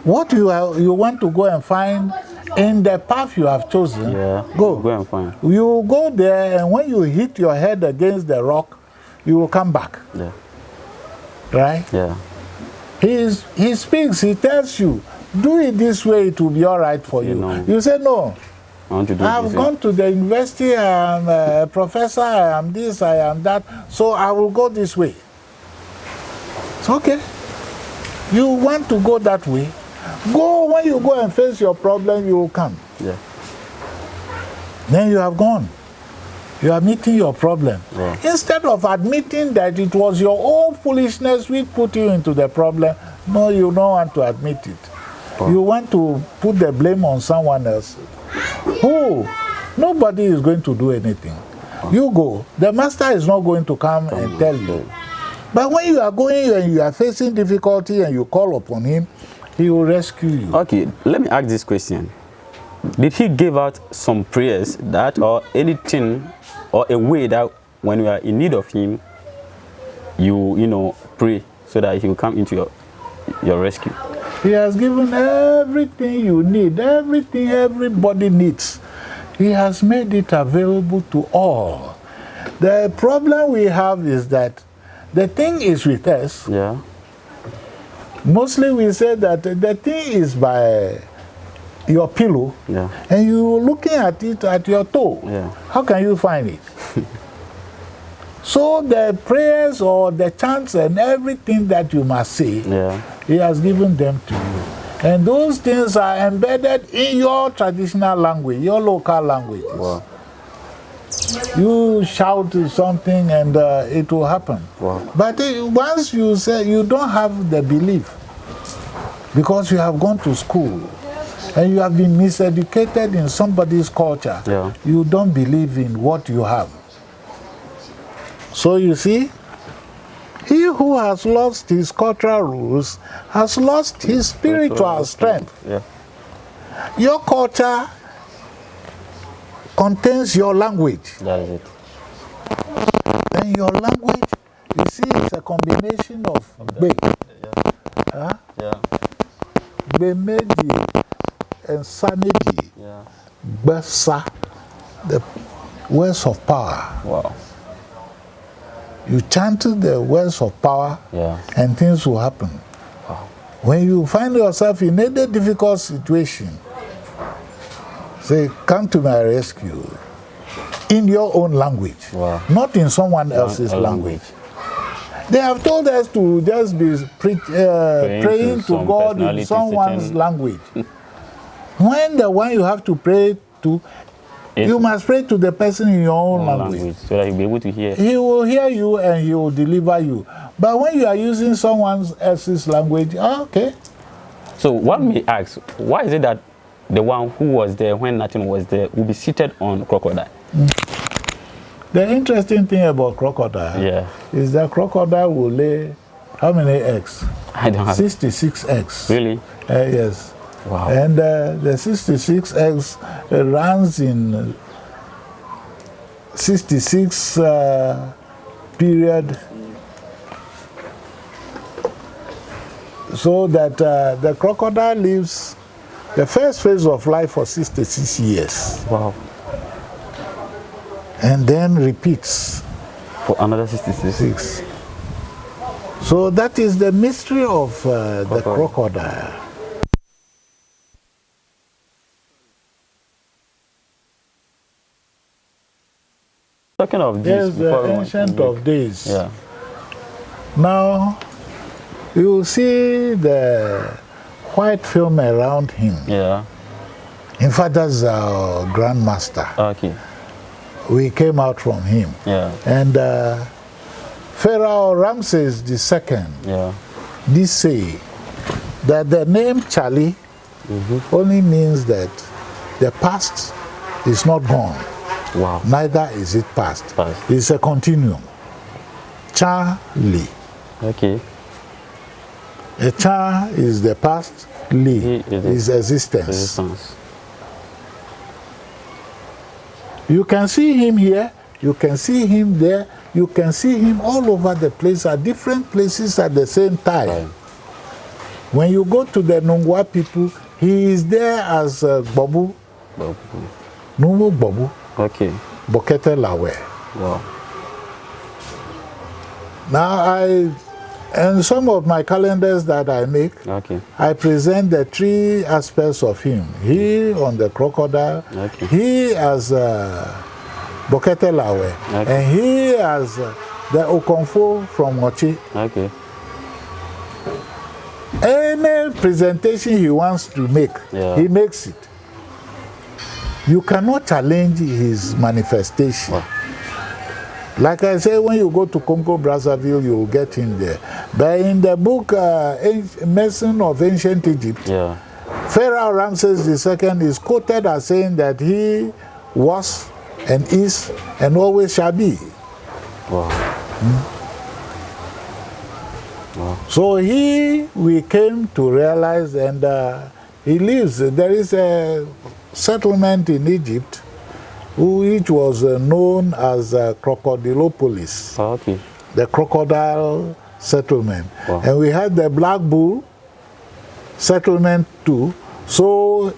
What you want to go and find in the path you have chosen, go and find. You go there, and when you hit your head against the rock, you will come back. Right? He speaks, he tells you, do it this way, it will be all right for you. You say, no, I've gone to the university, I am a professor, I am this, I am that, so I will go this way. It's okay. You want to go that way? Go. When you go and face your problem, you will come. Then you have gone. You are meeting your problem. Instead of admitting that it was your own foolishness which put you into the problem, no, you don't want to admit it. You want to put the blame on someone else. Who? Nobody is going to do anything. You go. The master is not going to come and tell you. But when you are going and you are facing difficulty and you call upon him, he will rescue you. Okay, let me ask this question. Did he give out some prayers that, or anything, or a way that when you are in need of him, you pray so that he will come into your rescue? He has given everything you need, everything everybody needs. He has made it available to all. The problem we have is that the thing is with us. Mostly we say that the thing is by your pillow, and you're looking at it at your toe. How can you find it? So the prayers or the chants and everything that you must say, he has given them to you. And those things are embedded in your traditional language, your local languages. You shout something and it will happen. But once you say you don't have the belief, because you have gone to school and you have been miseducated in somebody's culture, you don't believe in what you have. So you see, he who has lost his cultural rules has lost his spiritual strength. Your culture contains your language. That is it. And your language, you see, it's a combination of Bemeji and Sameji. Besa, the words of power. You chant the words of power, and things will happen. When you find yourself in any difficult situation, say, come to my rescue in your own language, not in someone else's language. They have told us to just be praying to God in someone's language. When the one you have to pray to, you must pray to the person in your own language. So that he'll be able to hear. He will hear you and he will deliver you. But when you are using someone else's language, okay. So one may ask, why is it that the one who was there when nothing was there will be seated on crocodile? The interesting thing about crocodile is that crocodile will lay how many eggs? I don't have 66 eggs. Really? Yes. Wow. And the 66 eggs runs in 66 period, so that the crocodile lives the first phase of life for 66 years. Wow. And then repeats for another 66. So that is the mystery of the crocodile. Talking of this, the ancient of days. Now, you will see the white film around him. In fact, that's our grandmaster. We came out from him. And Pharaoh Ramses II, they say that the name Charlie only means that the past is not gone. Neither is it past. It's a continuum. Cha-li. Okay. A Cha is the past, Li is existence. You can see him here, you can see him there, you can see him all over the place at different places at the same time. Right. When you go to the Nungwa people, he is there as Bobu. Nungu Bobu. Okay. Bokete Lawe. Wow. Now in some of my calendars that I make, okay, I present the 3 aspects of him. He on the crocodile, okay, he as Bokete Lawe, okay, and he as the Otumfuo from Mochi. Okay. Any presentation he wants to make, he makes it. You cannot challenge his manifestation. Wow. Like I say, when you go to Congo Brazzaville, you will get him there. But in the book, Medicine of Ancient Egypt, Pharaoh Ramses II is quoted as saying that he was and is and always shall be. Wow. Wow. So we came to realize, and he lives. There is a settlement in Egypt which was known as Crocodilopolis. Oh, okay. The crocodile settlement. Wow. And we had the Black Bull settlement too. So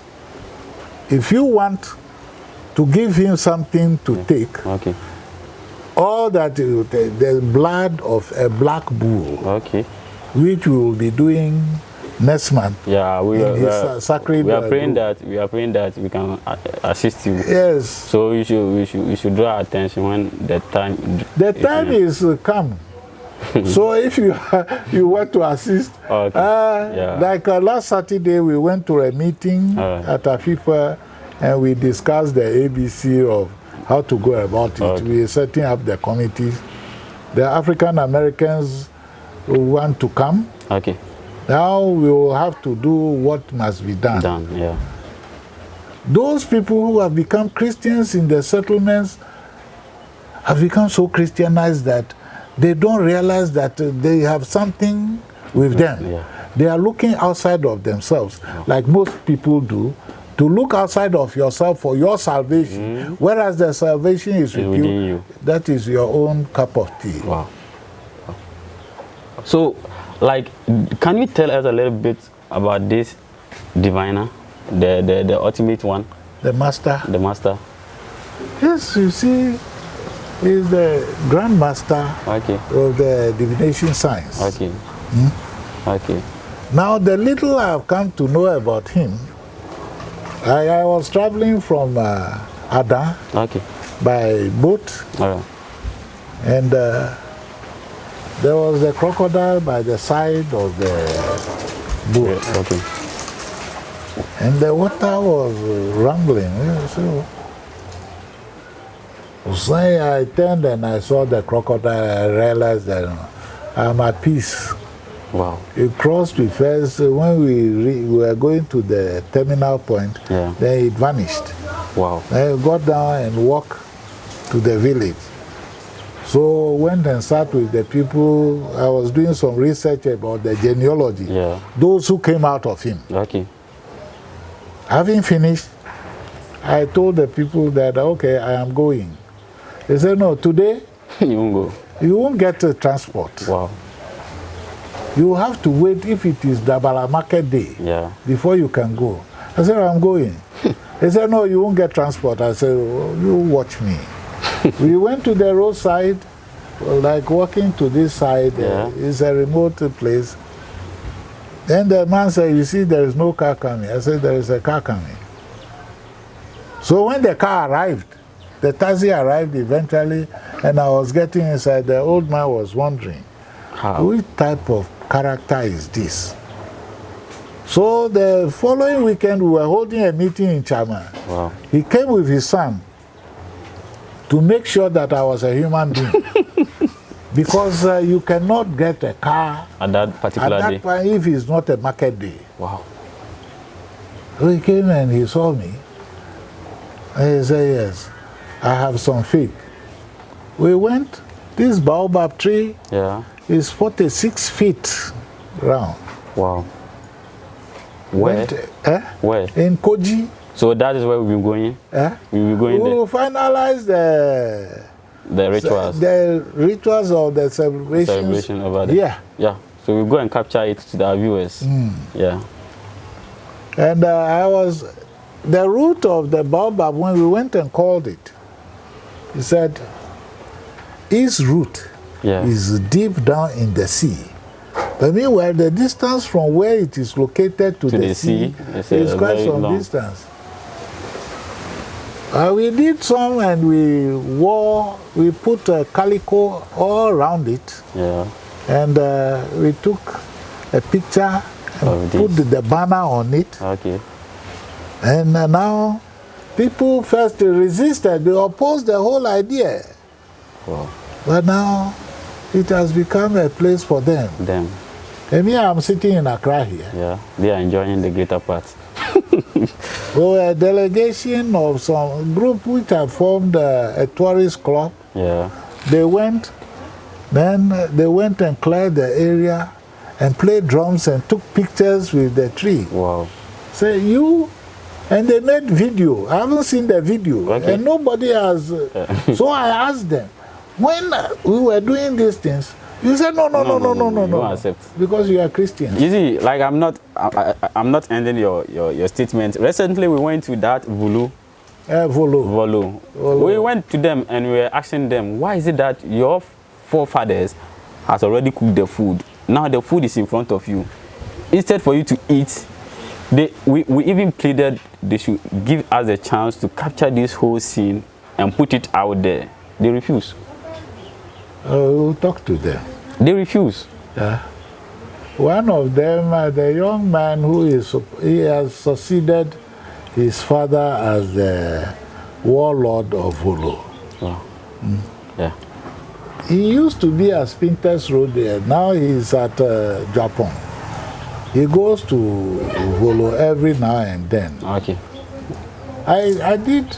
if you want to give him something to take, okay, all that the blood of a black bull, okay, which we will be doing next month. Yeah, we are praying group. We are praying that we can assist you. Yes. So we should draw attention when the time. The time is come. So if you want to assist, okay. Like last Saturday we went to a meeting at Afifa, and we discussed the ABC of how to go about it. Okay. We are setting up the committees. The African Americans who want to come. Okay. Now we will have to do what must be done. Yeah. Those people who have become Christians in the settlements have become so Christianized that they don't realize that they have something with them. Yeah. They are looking outside of themselves, like most people do, to look outside of yourself for your salvation, whereas the salvation is with you. That is your own cup of tea. Wow. So, like, can you tell us a little bit about this diviner, the ultimate one? The master. The master. Yes, you see, he's the grandmaster of the divination science. Okay. Okay. Now, the little I have come to know about him, I was traveling from Ada by boat, and there was a crocodile by the side of the boat. Okay. And the water was rumbling. So I turned and I saw the crocodile. I realized that I'm at peace. Wow. It crossed with us when we were going to the terminal point. Then it vanished. Wow. I got down and walked to the village. So went and sat with the people. I was doing some research about the genealogy. Those who came out of him. Okay. Having finished, I told the people that, okay, I am going. They said, no, today you won't go. You won't get transport. Wow. You have to wait if it is Dabala market day before you can go. I said, I'm going. They said, no, you won't get transport. I said, well, you watch me. We went to the roadside, like walking to this side. It's a remote place. Then the man said, you see, there is no car coming. I said, there is a car coming. So when the car arrived, the taxi arrived eventually, and I was getting inside. The old man was wondering, which type of character is this? So the following weekend, we were holding a meeting in Chama. Wow. He came with his son to make sure that I was a human being. Because you cannot get a car at that particular day if it's not a market day. Wow. So he came and he saw me. And he said, yes, I have some faith. We went This baobab tree is 46 feet round. Wow. Where? Where? In Koji. So that is where we'll be going? We'll be going we will finalize the rituals. The rituals of the celebration over there. Yeah. So we'll go and capture it to our viewers. Yeah. And the root of the baobab, when we went and called it, he said, its root is deep down in the sea. But meanwhile, the distance from where it is located to the sea is quite some distance. We did some, and we put a calico all around it. Yeah. And we took a picture and put the banner on it. Okay. And now people first resisted, they opposed the whole idea. Wow. But now it has become a place for them. And me, I'm sitting in Accra here. Yeah, they are enjoying the greater part. A delegation of some group which have formed a tourist club. Yeah. They went and cleared the area and played drums and took pictures with the tree. Wow. And they made video. I haven't seen the video. Okay. And nobody has. So I asked them, when we were doing these things, you said, no. Don't accept. Because you are Christian. You see, like I'm not ending your statement. Recently, we went to that Volu. We went to them and we were asking them, why is it that your forefathers has already cooked the food? Now the food is in front of you. Instead for you to eat, we even pleaded they should give us a chance to capture this whole scene and put it out there. They refuse. We'll talk to them. They refuse. One of them, the young man he has succeeded his father as the warlord of Volo. Wow. Yeah. He used to be at Spinters Road there. Now he's at Japan. He goes to Volo every now and then. Okay. I did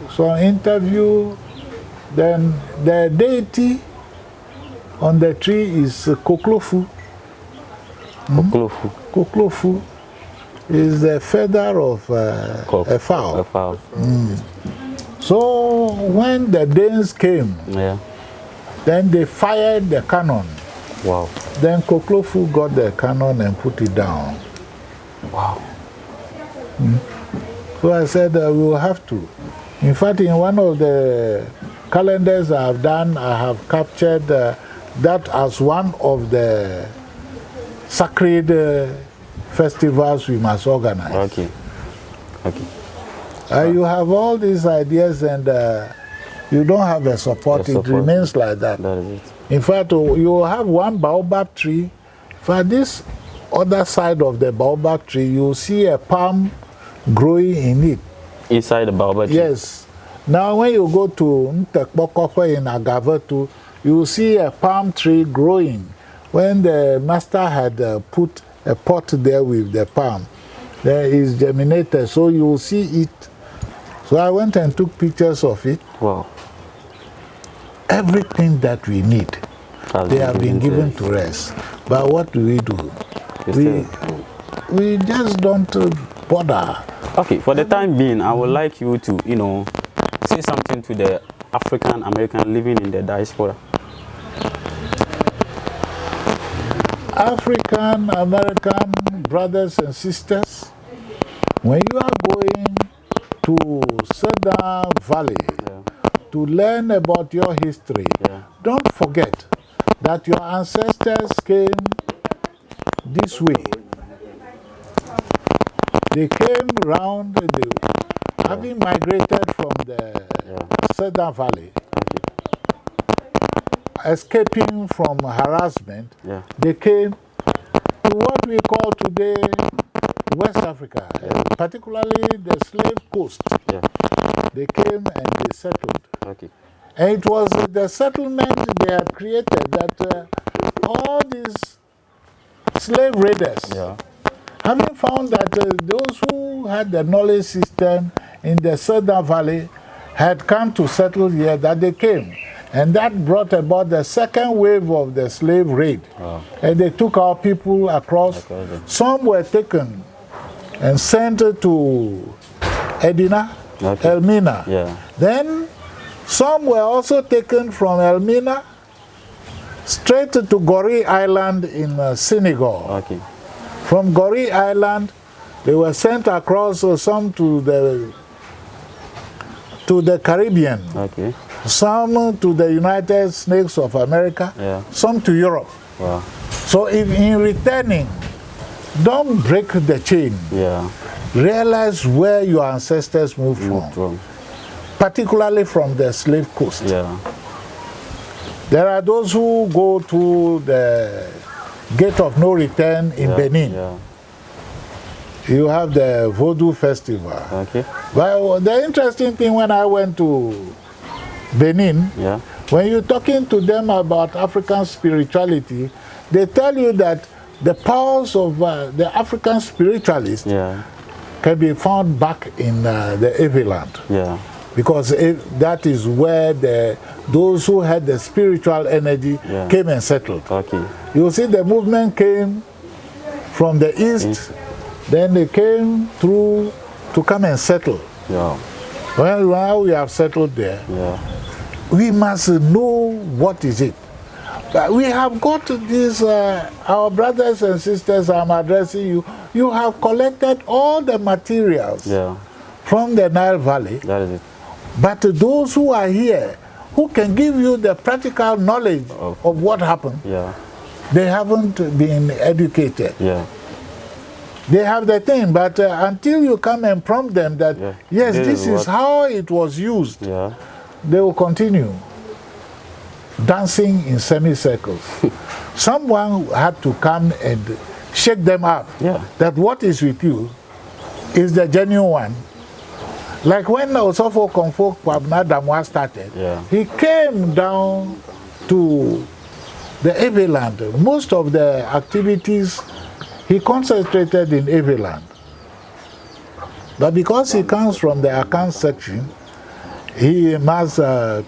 some interview. Then the deity on the tree is Koklofu. Koklofu is the feather of a fowl. So when the Danes came, then they fired the cannon. Wow. Then Koklofu got the cannon and put it down. Wow. So I said we will have to. In fact, in one of the calendars I have done, I have captured that as one of the sacred festivals we must organize. Okay. You have all these ideas and you don't have a support. It remains like that. That is it. In fact, you have one baobab tree. For this other side of the baobab tree, you see a palm growing in it. Inside the baobab tree? Yes. Now, when you go to Ntekbokofe in Agavatu, you see a palm tree growing. When the master had put a pot there with the palm, there is germinated, so you will see it. So I went and took pictures of it. Wow. Everything that we need, they have been given to us. But what do? We just don't bother. Okay, for the time being, I would like you to, say something to the African American living in the diaspora. African American brothers and sisters, when you are going to Cedar Valley to learn about your history, don't forget that your ancestors came this way. They came round, having migrated from the Cedar Valley, escaping from harassment, they came to what we call today West Africa, particularly the slave coast. They came and they settled. And it was the settlement they had created that all these slave raiders, having found that those who had the knowledge system in the Cedar Valley had come to settle here, that they came. And that brought about the second wave of the slave raid. Wow. And they took our people across. Some were taken and sent to Edina, Elmina. Yeah. Then some were also taken from Elmina straight to Gorée Island in Senegal. Okay. From Gorée Island, they were sent across, some to the Caribbean, Okay. some to the United States of America, Yeah. some to Europe. Wow. So if in returning, don't break the chain. Yeah. Realize where your ancestors moved from, particularly from the slave coast. Yeah. There are those who go to the gate of no return in Benin. Yeah. You have the Vodou Festival. Okay. Well, the interesting thing when I went to Benin, Yeah. when you're talking to them about African spirituality, they tell you that the powers of the African spiritualists can be found back in the Eveland. Yeah. Because that is where those who had the spiritual energy came and settled. Okay. You see, the movement came from the east, then they came through to come and settle. Yeah. Well, now we have settled there. Yeah. We must know what is it. We have got these, our brothers and sisters, I'm addressing you, you have collected all the materials from the Nile Valley. That is it. But those who are here, who can give you the practical knowledge of what happened, they haven't been educated. Yeah. They have the thing, but until you come and prompt them that, yes, this is how it was used, they will continue dancing in semicircles. Someone had to come and shake them up that what is with you is the genuine one. Like when Osofo Komfo Kwabena Damwa started, he came down to the Eveland. Most of the activities he concentrated in Eveland. But because he comes from the account section, he must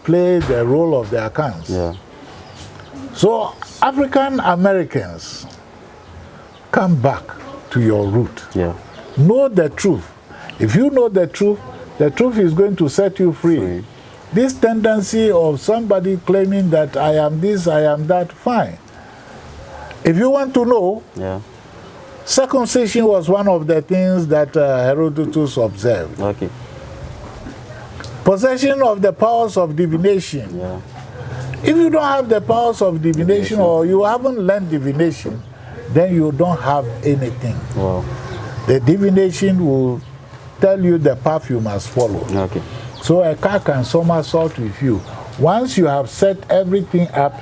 play the role of the accounts. So African Americans, come back to your root. Know the truth. If you know the truth is going to set you free. This tendency of somebody claiming that I am this, I am that, fine. If you want to know, circumcision was one of the things that Herodotus observed. Possession of the powers of divination. If you don't have the powers of divination or you haven't learned divination, then you don't have anything. The divination will tell you the path you must follow. So a car can somersault with you. Once you have set everything up,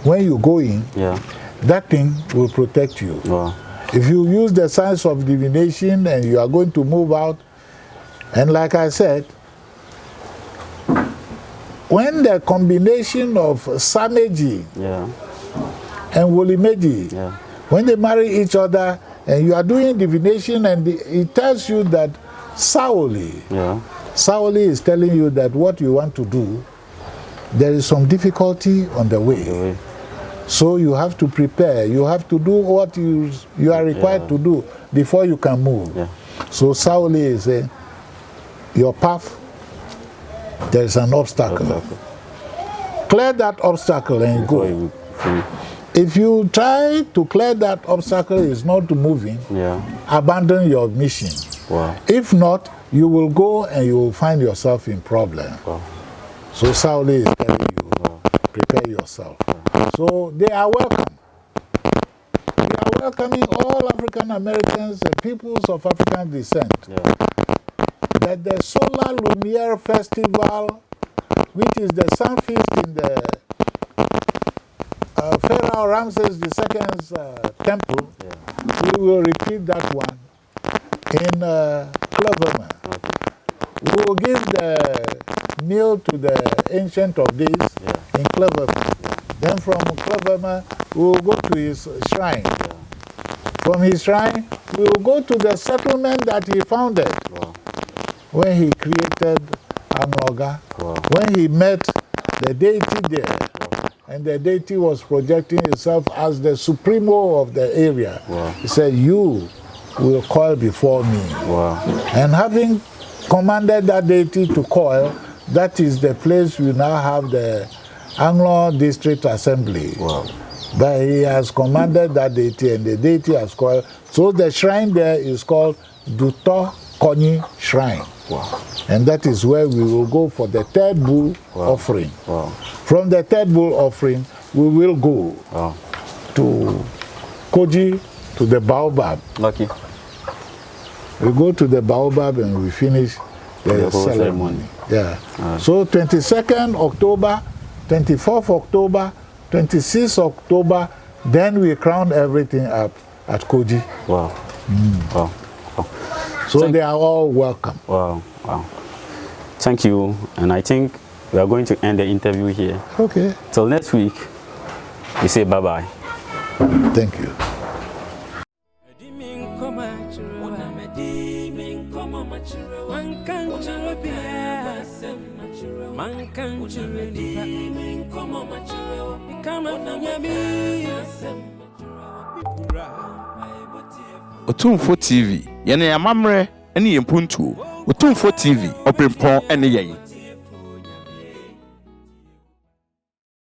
when you go in, that thing will protect you. If you use the science of divination and you are going to move out, and like I said, when the combination of Sameji and Wolimeji, when they marry each other and you are doing divination and it tells you that Saoli is telling you that what you want to do, there is some difficulty on the way. So you have to prepare. You have to do what you are required to do before you can move. So Saoli is saying, your path, there is an obstacle. Clear that obstacle and go. If you try to clear that obstacle, is not moving, abandon your mission. If not, you will go and you will find yourself in problem. So Sauli is telling you, prepare yourself. So they are welcome. We are welcoming all African Americans and peoples of African descent. That the Solar Lumiere Festival, which is the sun feast in the Pharaoh Ramses II's temple, we will repeat that one in Cloverman. We will give the meal to the Ancient of Days in Cloverman. Then from Cloverman, we will go to his shrine. From his shrine, we will go to the settlement that he founded when he created Amoga, when he met the deity there. And the deity was projecting itself as the supremo of the area. Wow. He said, you will coil before me. Wow. And having commanded that deity to coil, that is the place we now have the Anglo District Assembly. Wow. But he has commanded that deity, and the deity has coiled. So the shrine there is called Duto Konyi Shrine. Wow. And that is where we will go for the third bull offering. Wow. From the third bull offering, we will go to Koji, to the Baobab. Lucky. We go to the Baobab and we finish the ceremony. Yeah. So 22nd October, 24th October, 26th October, then we crown everything up at Koji. Wow. Wow. Wow. So they are all welcome. Wow. Wow. Thank you. And I think we are going to end the interview here. Okay. Till next week, we say bye-bye. Thank you. Otumfuo TV, yene yamamre, eni yempuntu. Otumfuo TV, oprempon ene yeye.